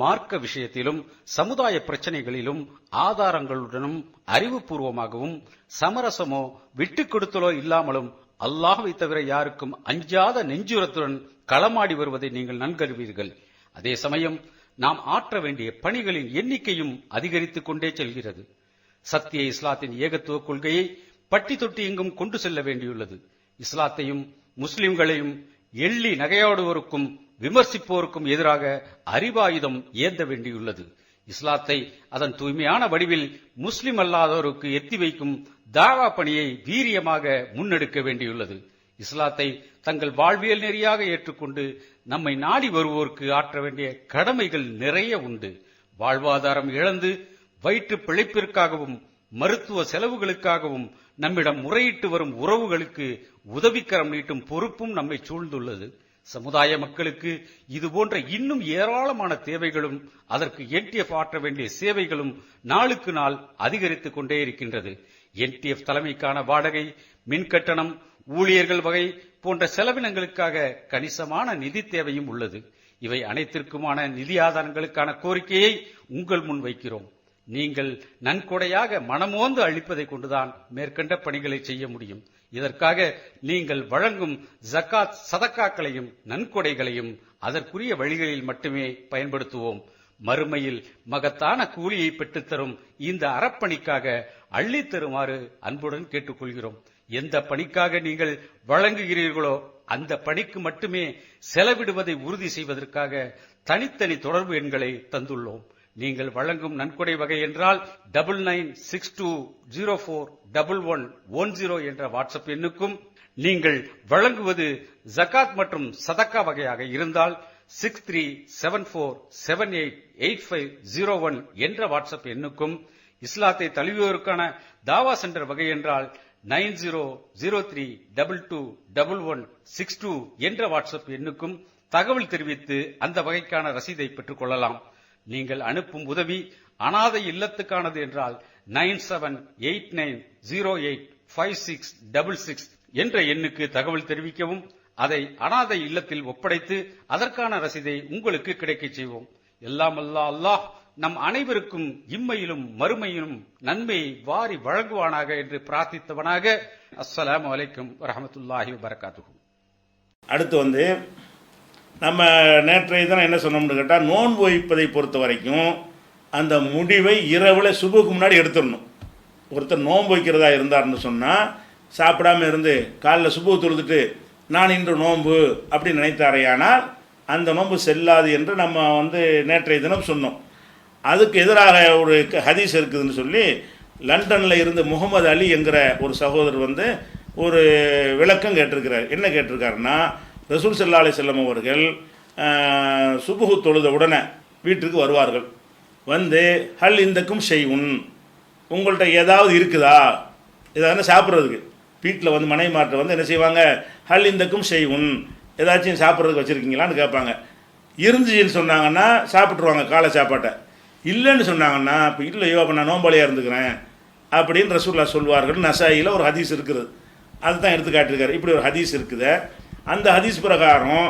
[SPEAKER 2] மார்க்க விஷயத்திலும் சமுதாய பிரச்சனைகளிலும் ஆதாரங்களுடனும் அறிவுபூர்வமாகவும் சமரசமோ விட்டுக் கொடுத்தலோ இல்லாமலும் அல்லாஹ்வை தவிர யாருக்கும் அஞ்சாத நெஞ்சுரத்துடன் களமாடி வருவதை நீங்கள் நன்கறிவீர்கள். அதே சமயம் நாம் ஆற்ற வேண்டிய பணிகளின் எண்ணிக்கையும் அதிகரித்துக் கொண்டே செல்கிறது. சத்திய இஸ்லாத்தின் ஏகத்துவ கொள்கையை பட்டி தொட்டி எங்கும் கொண்டு செல்ல வேண்டியுள்ளது. இஸ்லாத்தையும் முஸ்லிம்களையும் எள்ளி நகையாடுவோருக்கும் விமர்சிப்போருக்கும் எதிராக அறிவாயுதம் ஏந்த வேண்டியுள்ளது. இஸ்லாத்தை அதன் தூய்மையான வடிவில் முஸ்லிம் அல்லாதோருக்கு எத்தி வைக்கும் தாவா பணியை வீரியமாக முன்னெடுக்க வேண்டியுள்ளது. இஸ்லாத்தை தங்கள் வாழ்வியல் நெறியாக ஏற்றுக்கொண்டு நம்மை நாடி வருவோருக்கு ஆற்ற வேண்டிய கடமைகள் நிறைய உண்டு. வாழ்வாதாரம் இழந்து வயிற்று பிழைப்பிற்காகவும் மருத்துவ செலவுகளுக்காகவும் நம்மிடம் முறையிட்டு வரும் உறவுகளுக்கு உதவிக்கரம் நீட்டும் பொறுப்பும் நம்மை சூழ்ந்துள்ளது. சமுதாய மக்களுக்கு இதுபோன்ற இன்னும் ஏராளமான தேவைகளும் அதற்கு என்டிஎஃப் ஆற்ற வேண்டிய சேவைகளும் நாளுக்கு நாள் அதிகரித்துக் கொண்டே இருக்கின்றது. என்டிஎஃப் தலைமைக்கான வாடகை, மின்கட்டணம், ஊழியர்கள் வகை போன்ற செலவினங்களுக்காக கணிசமான நிதி தேவையும் உள்ளது. இவை அனைத்திற்குமான நிதி ஆதாரங்களுக்கான கோரிக்கையை உங்கள் முன் வைக்கிறோம். நீங்கள் நன்கொடையாக மனமோந்து அளிப்பதை கொண்டுதான் மேற்கண்ட பணிகளை செய்ய முடியும். இதற்காக நீங்கள் வழங்கும் ஜக்காத் சதக்காக்களையும் நன்கொடைகளையும் அதற்குரிய வழிகளில் மட்டுமே பயன்படுத்துவோம். மறுமையில் மகத்தான கூலியை பெற்றுத்தரும் இந்த அறப்பணிக்காக அள்ளித் தருமாறு அன்புடன் கேட்டுக்கொள்கிறோம். எந்த பணிக்காக நீங்கள் வழங்குகிறீர்களோ அந்த பணிக்கு மட்டுமே செலவிடுவதை உறுதி செய்வதற்காக தனித்தனி தொடர்பு எண்களை தந்துள்ளோம். நீங்கள் வழங்கும் நன்கொடை வகை என்றால் 9962041110 என்ற வாட்ஸ்அப் எண்ணுக்கும், நீங்கள் வழங்குவது ஜகாத் மற்றும் சதக்கா வகையாக இருந்தால் 6374788501 என்ற வாட்ஸ்அப் எண்ணுக்கும், இஸ்லாத்தை தழுவியோருக்கான தாவா சென்டர் வகை என்றால் 9003221162 என்ற வாட்ஸ்அப் எண்ணுக்கும் தகவல் தெரிவித்து அந்த வகைக்கான ரசீதை பெற்றுக் கொள்ளலாம். நீங்கள் அனுப்பும் உதவி அனாதை இல்லத்துக்கானது என்றால் 9789085666 என்ற எண்ணுக்கு தகவல் தெரிவிக்கவும், அதை அனாதை இல்லத்தில் ஒப்படைத்து அதற்கான ரசீதை உங்களுக்கு கிடைக்கச் செய்வோம். எல்லாம் அல்லாஹ் நம் அனைவருக்கும் இம்மையிலும் மறுமையிலும் நன்மையை வாரி வழங்குவானாக என்று பிரார்த்தித்தவனாக. அஸ்ஸலாமு அலைக்கும் வரஹ்மத்துல்லாஹி வபரகாத்துஹு.
[SPEAKER 1] அடுத்து வந்து நம்ம நேற்றைய தினம் என்ன சொன்னோம்னு கேட்டால், நோன்பு வைப்பதை பொறுத்த வரைக்கும் அந்த முடிவை இரவில் சுபுக்கு முன்னாடி எடுத்துடணும். ஒருத்தர் நோன்பு வைக்கிறதா இருந்தார்னு சொன்னால் சாப்பிடாமல் இருந்து காலைல சுபு தொழுதுட்டு நான் இன்று நோன்பு அப்படி நினைத்தாரையானால் அந்த நோன்பு செல்லாது என்று நம்ம வந்து நேற்றைய தினம் சொன்னோம். அதுக்கு எதிராக ஒரு ஹதீஸ் இருக்குதுன்னு சொல்லி லண்டனில் இருந்து முகமது அலி என்கிற ஒரு சகோதரர் வந்து ஒரு விளக்கம் கேட்டிருக்கிறார். என்ன கேட்டிருக்காருன்னா, ரசூல் ஸல்லல்லாஹு அலைஹி வஸல்லம் அவர்கள் சுபுகு தொழுத உடனே வீட்டுக்கு வருவார்கள். வந்து ஹல் இந்தக்கும் ஷைஉன், உங்கள்கிட்ட ஏதாவது இருக்குதா, ஏதாவது சாப்பிட்றதுக்கு. வீட்டில் வந்து மனைவி மாற்ற வந்து என்ன செய்வாங்க, ஹல் இந்தக்கும் ஷைஉன், ஏதாச்சும் சாப்பிட்றதுக்கு வச்சுருக்கீங்களான்னு கேட்பாங்க. இருந்துச்சுன்னு சொன்னாங்கன்னா சாப்பிட்ருவாங்க காலை சாப்பாட்டை. இல்லைன்னு சொன்னாங்கன்னா இப்போ இல்லையோ அப்போ நான் நோம்பாளியாக இருந்துக்கிறேன் அப்படின்னு ரசூலுல்லாஹ் சொல்வார்கள். நசாயியில் ஒரு ஹதீஸ் இருக்குது, அதுதான் எடுத்து காட்டியிருக்காரு. இப்படி ஒரு ஹதீஸ் இருக்குது. அந்த ஹதீஸ் பிரகாரம்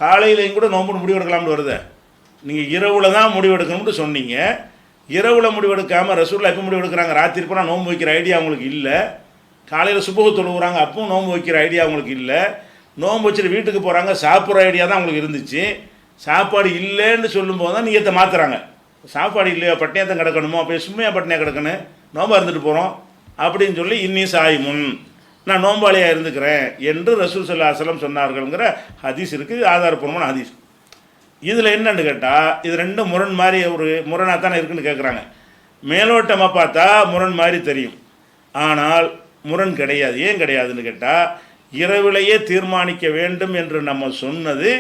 [SPEAKER 1] காலையிலையும் கூட நோம்புன்னு முடிவெடுக்கலாம்னு வருது. நீங்கள் இரவில் தான் முடிவெடுக்கணும்னு சொன்னீங்க. இரவில் முடிவெடுக்காமல் ரசூலுல்லாஹ் எப்போ முடிவெடுக்கிறாங்க, ராத்திரி போனால் நோன்பு வைக்கிற ஐடியா அவங்களுக்கு இல்லை. காலையில் சுபஹு தொழுகிறாங்க, அப்பவும் நோன்பு வைக்கிற ஐடியா அவங்களுக்கு இல்லை. நோன்பு வச்சுட்டு வீட்டுக்கு போகிறாங்க, சாப்பிட்ற ஐடியா தான் அவங்களுக்கு இருந்துச்சு. சாப்பாடு இல்லைன்னு சொல்லும்போது தான் நீயத்தை மாற்றுறாங்க. சாப்பாடு இல்லையா, பட்டினியாக கிடக்கணுமோ, அப்போ சும்மையாக பட்டினியாக கிடக்கணும், நோம்பா இருந்துட்டு போகிறோம் அப்படின்னு சொல்லி இன்னி சாயிமுன், நான் நோம்பாளியாக இருந்துக்கிறேன் என்று ரசூல் ஸல்லல்லாஹு அலைஹி வஸல்லம் சொன்னார்கள்ங்கிற ஹதீஸ் இருக்குது, ஆதாரப்பூர்வமான ஹதீஸ். இதில் என்னன்னு கேட்டால் இது ரெண்டும் முரண் மாதிரி ஒரு முரணாக தானே இருக்குன்னு கேட்குறாங்க. மேலோட்டமாக பார்த்தா முரண் மாதிரி தெரியும், ஆனால் முரண் கிடையாது. ஏன் கிடையாதுன்னு கேட்டால் இரவிலேயே தீர்மானிக்க வேண்டும் என்று நம்ம சொன்னது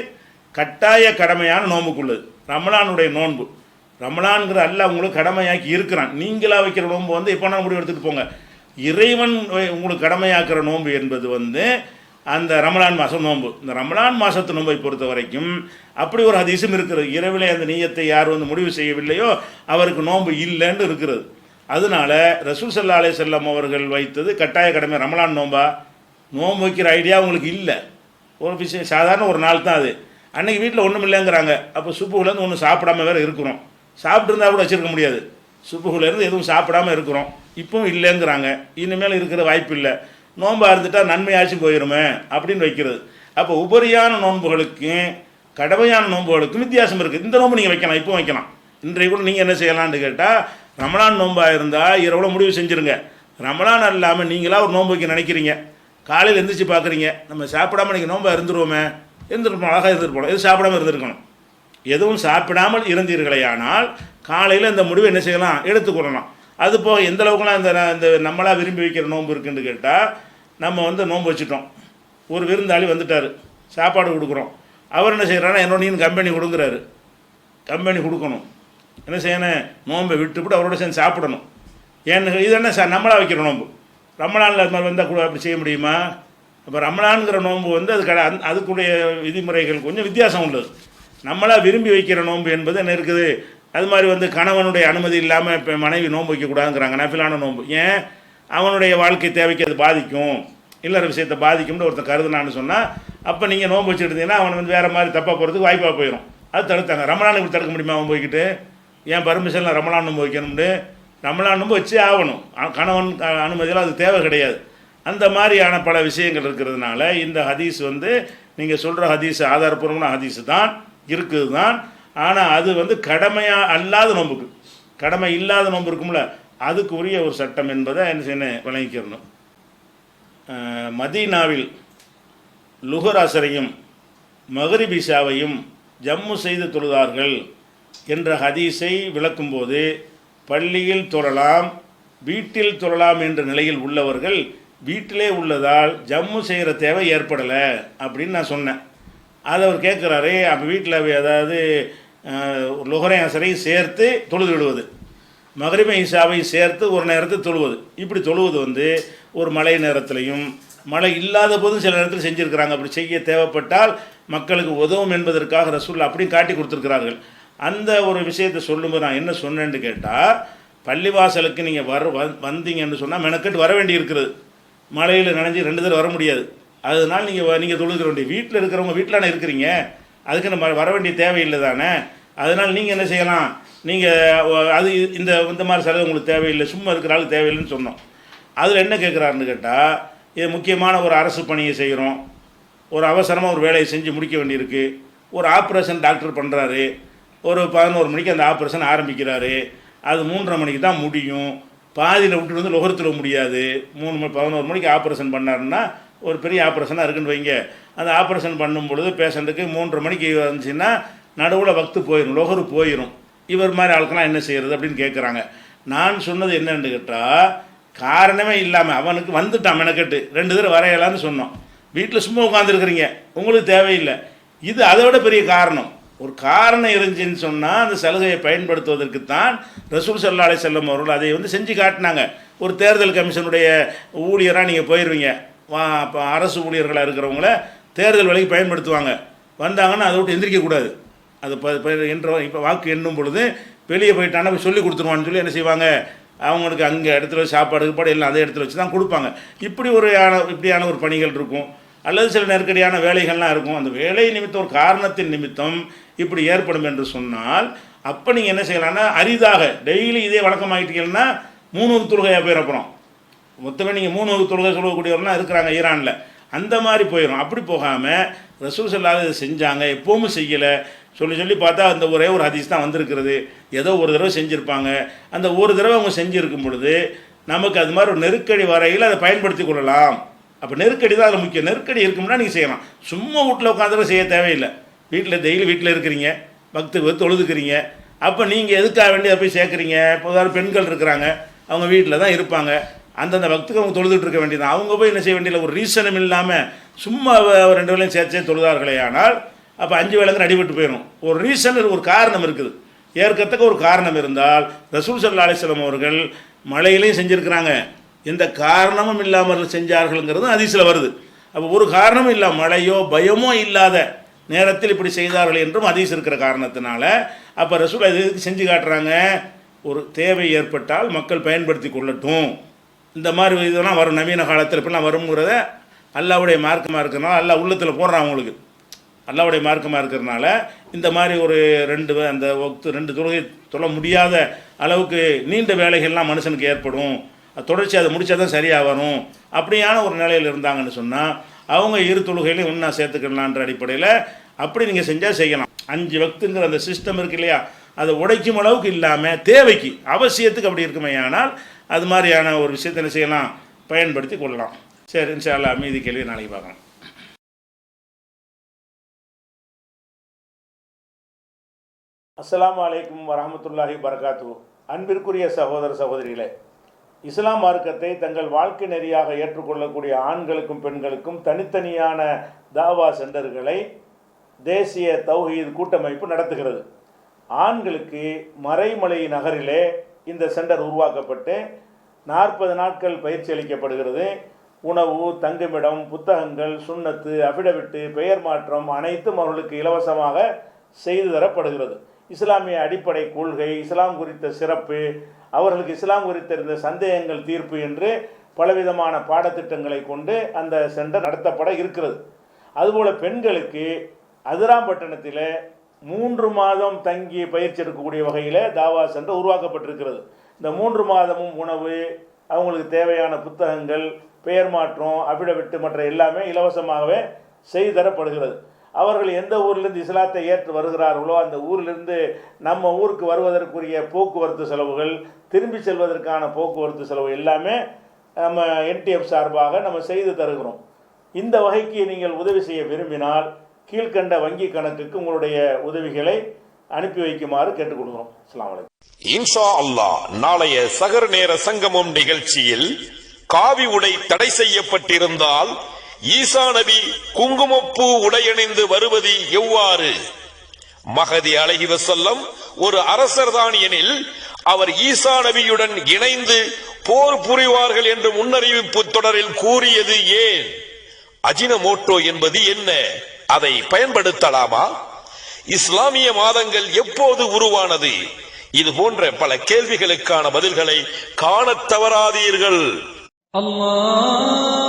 [SPEAKER 1] கட்டாய கடமையான நோன்புக்குள்ளது. ரமலானுடைய நோன்பு, ரமலான்கிற அல்லாஹ் உங்களுக்கு கடமையாக்கி இருக்கிறான். நீங்களாக வைக்கிற நோன்பு வந்து எப்போ நான் முடிவு எடுத்துகிட்டு போங்க. இறைவன் உங்களுக்கு கடமையாக்குற நோன்பு என்பது வந்து அந்த ரமலான் மாதம் நோன்பு. இந்த ரமலான் மாதத்து நோன்பை பொறுத்த வரைக்கும் அப்படி ஒரு ஹதீஸும் இருக்கிறது. இரவிலே அந்த நீயத்தை யார் வந்து முடிவு செய்யவில்லையோ அவருக்கு நோன்பு இல்லைன்னு இருக்கிறது. அதனால ரசூல் ஸல்லல்லாஹு அலைஹி வஸல்லம் அவர்கள் வைத்தது கட்டாய கடமை. ரமலான் நோன்பா, நோன்பு வைக்கிற ஐடியா உங்களுக்கு இல்லை. ஒரு விஷயம் சாதாரண ஒரு நாள் தான் அது. அன்றைக்கி வீட்டில் ஒன்றும் இல்லைங்கிறாங்க. அப்போ சுப்புகுலேருந்து ஒன்றும் சாப்பிடாம வேறு இருக்கிறோம். சாப்பிட்ருந்தா கூட வச்சுருக்க முடியாது. சுப்புகுலேருந்து எதுவும் சாப்பிடாமல் இருக்கிறோம், இப்பவும் இல்லைங்கிறாங்க. இனிமேல் இருக்கிற வாய்ப்பு இல்லை, நோன்பா இருந்துட்டால் நன்மையாச்சும் போயிடுமே அப்படின்னு வைக்கிறது. அப்போ உபரியான நோன்புகளுக்கும் கடமையான நோன்புகளுக்கும் வித்தியாசம் இருக்குது. இந்த நோன்பு நீங்கள் வைக்கலாம், இப்போ வைக்கலாம். இன்றைய கூட நீங்கள் என்ன செய்யலான்னு கேட்டால், ரமலான் நோன்பாக இருந்தால் இரவுல முடிவு செஞ்சுருங்க. ரமலான் இல்லாமல் நீங்களாக ஒரு நோன்பு வைக்க நினைக்கிறீங்க, காலையில் எந்திரிச்சு பார்க்குறீங்க, நம்ம சாப்பிடாமல் இன்றைக்கி நோன்பா இருந்துருவோமே, இருந்துருப்போம், அழகாக இருந்துருப்போம். எதுவும் சாப்பிடாமல் இருந்திருக்கணும். எதுவும் சாப்பிடாமல் இருந்தீர்களேயானால் காலையில் இந்த முடிவை என்ன செய்யலாம், எடுத்துக்கொள்ளலாம். அது போக எந்த அளவுக்குலாம் இந்த நம்மளாக விரும்பி வைக்கிற நோன்பு இருக்குன்னு கேட்டால், நம்ம வந்து நோன்பு வச்சுட்டோம், ஒரு விருந்தாளி வந்துட்டார், சாப்பாடு கொடுக்குறோம். அவர் என்ன செய்கிறாருன்னா என்னோட நீ கம்பெனி கொடுக்குறாரு, கம்பெனி கொடுக்கணும், என்ன செய்யணும், நோன்பை விட்டுவிட்டு அவரோட சேர்ந்து சாப்பிடணும். ஏன்னு இது என்ன நம்மளாக வைக்கிற நோன்பு. ரமலானில் அது மாதிரி வந்தால் கூட அப்படி செய்ய முடியுமா? அப்போ ரமலான்கிற நோன்பு வந்து அதுக்குடைய விதிமுறைகள் கொஞ்சம் வித்தியாசம் உள்ளது. நம்மளாக விரும்பி வைக்கிற நோன்பு என்பது என்ன இருக்குது, அது மாதிரி வந்து கணவனுடைய அனுமதி இல்லாமல் இப்போ மனைவி நோன்பு வைக்கக்கூடாதுங்கிறாங்க, நஃபிலான நோன்பு. ஏன், அவனுடைய வாழ்க்கை தேவைக்கு அது பாதிக்கும், இல்லற விஷயத்தை பாதிக்கும்னு ஒருத்தர் கருதுனான்னு சொன்னால், அப்போ நீங்கள் நோன்பு வச்சுட்டு இருந்தீங்கன்னா அவன் வந்து வேறு மாதிரி தப்பாக போகிறதுக்கு வாய்ப்பாக போயிடும். அது தடுத்தாங்க. ரமலான் இப்படி தடுக்க முடியுமா? அவன் போய்கிட்டு ஏன் பர்மிஷனில் ரமலான் நோன்பு வைக்கணும்னு, ரமலான் நோன்பு வச்சே ஆகணும், கணவன் அனுமதியெல்லாம் அது தேவை கிடையாது. அந்த மாதிரியான பல விஷயங்கள் இருக்கிறதுனால இந்த ஹதீஸ் வந்து நீங்கள் சொல்கிற ஹதீஸ் ஆதாரப்பூர்வமான ஹதீஸ் தான் இருக்குது தான். ஆனால் அது வந்து கடமையாக அல்லாத நோன்புக்கு, கடமை இல்லாத நோன்பு இருக்கும்ல, அதுக்கு உரிய ஒரு சட்டம் என்பதை என்ன செய்யணும், விளங்கிக்கிறணும். மதீனாவில் லுஹர் அசரையும் மக்ரிப் இஷாவையும் ஜம்மு செய்து தொழுதார்கள் என்ற ஹதீஸை விளக்கும்போது பள்ளியில் தொழலாம், வீட்டில் தொழலாம் என்ற நிலையில் உள்ளவர்கள் வீட்டிலே உள்ளதால் ஜம்மு செய்கிற தேவை ஏற்படலை அப்படின்னு நான் சொன்னேன். அதை அவர் கேட்குறாரு, அப்போ வீட்டில் அதாவது லுஹரை அசரையும் சேர்த்து தொழுது விடுவது, மக்ரிபை இஷாவையும் சேர்த்து ஒரு நேரத்தை தொழுவது, இப்படி தொழுவது வந்து ஒரு மழை நேரத்திலையும் மழை இல்லாத போதும் சில நேரத்தில் செஞ்சுருக்கிறாங்க. அப்படி செய்ய தேவைப்பட்டால் மக்களுக்கு உதவும் என்பதற்காக ரசூல் அப்படியும் காட்டி கொடுத்துருக்கிறார்கள். அந்த ஒரு விஷயத்தை சொல்லும்போது நான் என்ன சொன்னேன்னு கேட்டால், பள்ளிவாசலுக்கு நீங்கள் வந்தீங்கன்னு சொன்னால் மெனக்கெட்டு வர வேண்டி இருக்கிறது, மழையில் நனைஞ்சி 2 தடவை வர முடியாது. அதனால் நீங்கள் தொழுகிற வேண்டிய வீட்டில் இருக்கிறவங்க வீட்டிலான இருக்கிறீங்க, அதுக்கு நம்ம வர வேண்டிய தேவையில்லை தானே. அதனால் நீங்கள் என்ன செய்யலாம், நீங்கள் அது இந்த மாதிரி செலவு உங்களுக்கு தேவையில்லை, சும்மா இருக்கிற ஆளுக்கு தேவையில்லைன்னு சொன்னோம். அதில் என்ன கேட்குறாருன்னு கேட்டால், இது முக்கியமான ஒரு அரசு பணியை செய்கிறோம், ஒரு அவசரமாக ஒரு வேலையை செஞ்சு முடிக்க வேண்டியிருக்கு, ஒரு ஆப்ரேஷன் டாக்டர் பண்ணுறாரு, ஒரு 11 மணிக்கு அந்த ஆப்ரேஷன் ஆரம்பிக்கிறாரு, அது 3:30 மணிக்கு தான் முடியும், பாதியில் விட்டுட்டு வந்து லுஹர் முடியாது. 11 மணிக்கு ஆப்ரேஷன் பண்ணாருன்னா ஒரு பெரிய ஆப்ரேஷனாக இருக்குன்னு வைங்க, அந்த ஆப்ரேஷன் பண்ணும் பொழுது பேஷண்ட்டுக்கு 3:30 மணிக்கு வந்துச்சுன்னா நடுவில் வக்து போயிடும், லுஹர் போயிடும். இவர் மாதிரி ஆளுக்கெல்லாம் என்ன செய்கிறது அப்படின்னு கேட்குறாங்க. நான் சொன்னது என்னன்னு கேட்டால், காரணமே இல்லாமல் அவனுக்கு வந்துட்டான் மெனக்கெட்டு 2 தடவை வரையலான்னு சொன்னோம். வீட்டில் சும்மா உட்காந்துருக்குறீங்க, உங்களுக்கு தேவையில்லை, இது அதை விட பெரிய காரணம். ஒரு காரணம் இருந்துச்சுன்னு சொன்னால் அந்த சலுகையை பயன்படுத்துவதற்கு தான் ரசூல் ஸல்லல்லாஹு அலைஹி வஸல்லம் அவர்கள் அதை வந்து செஞ்சு காட்டினாங்க. ஒரு தேர்தல் கமிஷனுடைய ஊழியராக நீங்கள் போயிடுவீங்க, இப்போ அரசு ஊழியர்களாக இருக்கிறவங்கள தேர்தல் வேலைக்கு பயன்படுத்துவாங்க. வந்தாங்கன்னா அதை விட்டு எந்திரிக்கக்கூடாது. அது இப்போ வாக்கு எண்ணும் பொழுது வெளியே போயிட்டானா போய் சொல்லி கொடுத்துருவான்னு சொல்லி என்ன செய்வாங்க, அவங்களுக்கு அங்கே இடத்துல சாப்பாடு எல்லாம் அதே இடத்துல வச்சு தான் கொடுப்பாங்க. இப்படியான ஒரு பணிகள் இருக்கும். அல்லது சில நெருக்கடியான வேலைகள்லாம் இருக்கும். அந்த வேலை நிமித்தம் ஒரு காரணத்தின் நிமித்தம் இப்படி ஏற்படும் என்று சொன்னால் அப்போ நீங்கள் என்ன செய்யலாம்னா, அரிதாக டெய்லி இதே வழக்கமாகிட்டீங்கன்னா 3 வக்து தொழுகையாக போயிடும். அப்புறம் மொத்தமே நீங்கள் 3 வக்து தொழுகை சொல்லக்கூடியவர்கள்லாம் இருக்கிறாங்க ஈரானில், அந்த மாதிரி போயிடும். அப்படி போகாமல் ரசூல் ஸல்லல்லாஹு அலைஹி வஸல்லம் செஞ்சாங்க, எப்போவும் செய்யலை சொல்லி பார்த்தா அந்த ஒரே ஒரு ஹதீஸ் தான் வந்திருக்கிறது. ஏதோ ஒரு தடவை செஞ்சுருப்பாங்க. அந்த ஒரு தடவை அவங்க செஞ்சுருக்கும் பொழுது நமக்கு அது மாதிரி ஒரு நெருக்கடி வரையில் அதை பயன்படுத்தி கொள்ளலாம். அப்போ நெருக்கடி தான் அதில் முக்கியம். நெருக்கடி இருக்கும்னா நீங்கள் செய்யலாம். சும்மா வீட்டில் உட்காந்துட்டு செய்ய தேவையில்லை. டெய்லி வீட்டில் இருக்கிறீங்க, பக்துக்கு தொழுதுக்கிறீங்க, அப்போ நீங்கள் எதுக்காக வேண்டி அதை போய் சேர்க்குறீங்க? இப்போ உதாரணம் பெண்கள் இருக்கிறாங்க, அவங்க வீட்டில் தான் இருப்பாங்க, அந்தந்த பக்துக்கு அவங்க தொழுதுட்டு இருக்க வேண்டியது. அவங்க போய் என்ன செய்ய வேண்டியதில்லை. ஒரு ரீசனும் இல்லாமல் சும்மா 2 வேளையும் சேர்த்து தொழுதார்களே ஆனால் அப்போ 5 வேளைங்க அடிபட்டு போயிடும். ஒரு ரீசன், ஒரு காரணம் இருக்குது. ஏற்கத்தக்க ஒரு காரணம் இருந்தால் ரசூல் ஸல்லல்லாஹு அலைஹி வஸல்லம் அவர்கள் மழையிலையும் செஞ்சுருக்கிறாங்க, எந்த காரணமும் இல்லாமல் செஞ்சார்கள்ங்கிறது ஹதீஸில் வருது. அப்போ ஒரு காரணமும் இல்லை, மழையோ பயமோ இல்லாத நேரத்தில் இப்படி செய்தார்கள் என்றும் ஹதீஸ் இருக்கிற காரணத்தினால அப்போ ரசூல் எதுக்கு செஞ்சு காட்டுறாங்க, ஒரு தேவை ஏற்பட்டால் மக்கள் பயன்படுத்தி கொள்ளட்டும். இந்த மாதிரி இதெல்லாம் வரும், நவீன காலத்தில் இப்படிலாம் வருங்கிறத அல்லாஹ்வுடைய மார்க்கமாக இருக்கிறனால அல்லாஹ் உள்ளத்தில் போடுறான். அவங்களுக்கு அல்லாஹ்வுடைய மார்க்கமாக இருக்கிறனால இந்த மாதிரி ஒரு 2 தொழுகை தொழ முடியாத அளவுக்கு நீண்ட வேலைகள்லாம் மனுஷனுக்கு ஏற்படும், தொடர்ச்சி அதை முடித்தா தான் சரியாக வரும். அப்படியான ஒரு நிலையில் இருந்தாங்கன்னு சொன்னால் அவங்க 2 தொழுகையிலையும் ஒன்றா சேர்த்துக்கலான்ற அடிப்படையில் அப்படி நீங்கள் செஞ்சால் செய்யலாம். 5 வக்துங்கிற அந்த சிஸ்டம் இருக்கு இல்லையா, அதை உடைக்கும் அளவுக்கு இல்லாமல் தேவைக்கு அவசியத்துக்கு அப்படி இருக்குமே, ஆனால் அது மாதிரியான ஒரு விஷயத்தை என்ன செய்யலாம், பயன்படுத்தி கொள்ளலாம். சரி, இன்ஷா அல்லாஹ் மீதி கேள்வி நாளைக்கு பார்க்கலாம். அஸ்ஸலாமு அலைக்கும் வரஹ்மத்துல்லாஹி வபரகாத்துஹு. அன்பிற்குரிய சகோதர சகோதரிகளே, இஸ்லாம் மார்க்கத்தை தங்கள் வாழ்க்கை நெறியாக ஏற்றுக்கொள்ளக்கூடிய ஆண்களுக்கும் பெண்களுக்கும் தனித்தனியான தாவா சென்டர்களை தேசிய தௌஹீத் கூட்டமைப்பு நடத்துகிறது. ஆண்களுக்கு மறைமலை நகரிலே இந்த சென்டர் உருவாக்கப்பட்டு 40 நாட்கள் பயிற்சி அளிக்கப்படுகிறது. உணவு, தங்குமிடம், புத்தகங்கள், சுன்னத்து, அபிடவிட்டு, பெயர் மாற்றம் அனைத்தும் அவர்களுக்கு இலவசமாக செய்து தரப்படுகிறது. இஸ்லாமிய அடிப்படை கொள்கை, இஸ்லாம் குறித்த சிறப்பு, அவர்களுக்கு இஸ்லாம் குறித்த இருந்த சந்தேகங்கள் தீர்ப்பு என்று பலவிதமான பாடத்திட்டங்களை கொண்டு அந்த சென்டர் நடத்தப்பட இருக்கிறது. அதுபோல் பெண்களுக்கு அதிராம்பட்டினத்தில் 3 மாதம் தங்கி பயிற்சி எடுக்கக்கூடிய வகையில் தாவா சென்டர் உருவாக்கப்பட்டிருக்கிறது. இந்த 3 மாதமும் உணவு, அவங்களுக்கு தேவையான புத்தகங்கள், பெயர் மாற்றம், அபிடவிட்டு மற்ற எல்லாமே இலவசமாகவே செய்து தரப்படுகிறது. அவர்கள் எந்த ஊரிலிருந்து இஸ்லாத்தை ஏற்று வருகிறார்களோ அந்த ஊரிலிருந்து நம்ம ஊருக்கு வருவதற்குரிய போக்குவரத்து செலவுகள், திரும்பி செல்வதற்கான போக்குவரத்து செலவு எல்லாமே நம்ம என்டிஎஃப் சார்பாக நம்ம செய்து தருகிறோம். இந்த வகைக்கு நீங்கள் உதவி செய்ய விரும்பினால் கீழ்கண்ட வங்கி கணக்குக்கு உங்களுடைய உதவிகளை அனுப்பி வைக்குமாறு கேட்டுக்கொள்கிறோம். அஸ்ஸலாமு அலைக்கும்.
[SPEAKER 4] இன்ஷா அல்லாஹ் நாளைய சகர் நேர சங்கமம் நிகழ்ச்சியில் காவி உடை தடை செய்யப்பட்டிருந்தால் ஈசா நபி குங்குமப்பூ உடையணிந்து வருவது எவ்வாறு? மஹதி அலைஹி வஸல்லம் ஒரு அரசர்தான் எனில் அவர் ஈசா நபியுடன் இணைந்து போர் புரிவார்கள் என்று முன்னறிவிப்பு தொடரில் கூறியது ஏன்? அஜினமோட்டோ என்பது என்ன? அதை பயன்படுத்தலாமா? இஸ்லாமிய மாதங்கள் எப்போது உருவானது? இது போன்ற பல கேள்விகளுக்கான பதில்களை காணத் தவறாதீர்கள்.
[SPEAKER 5] அல்லாஹ்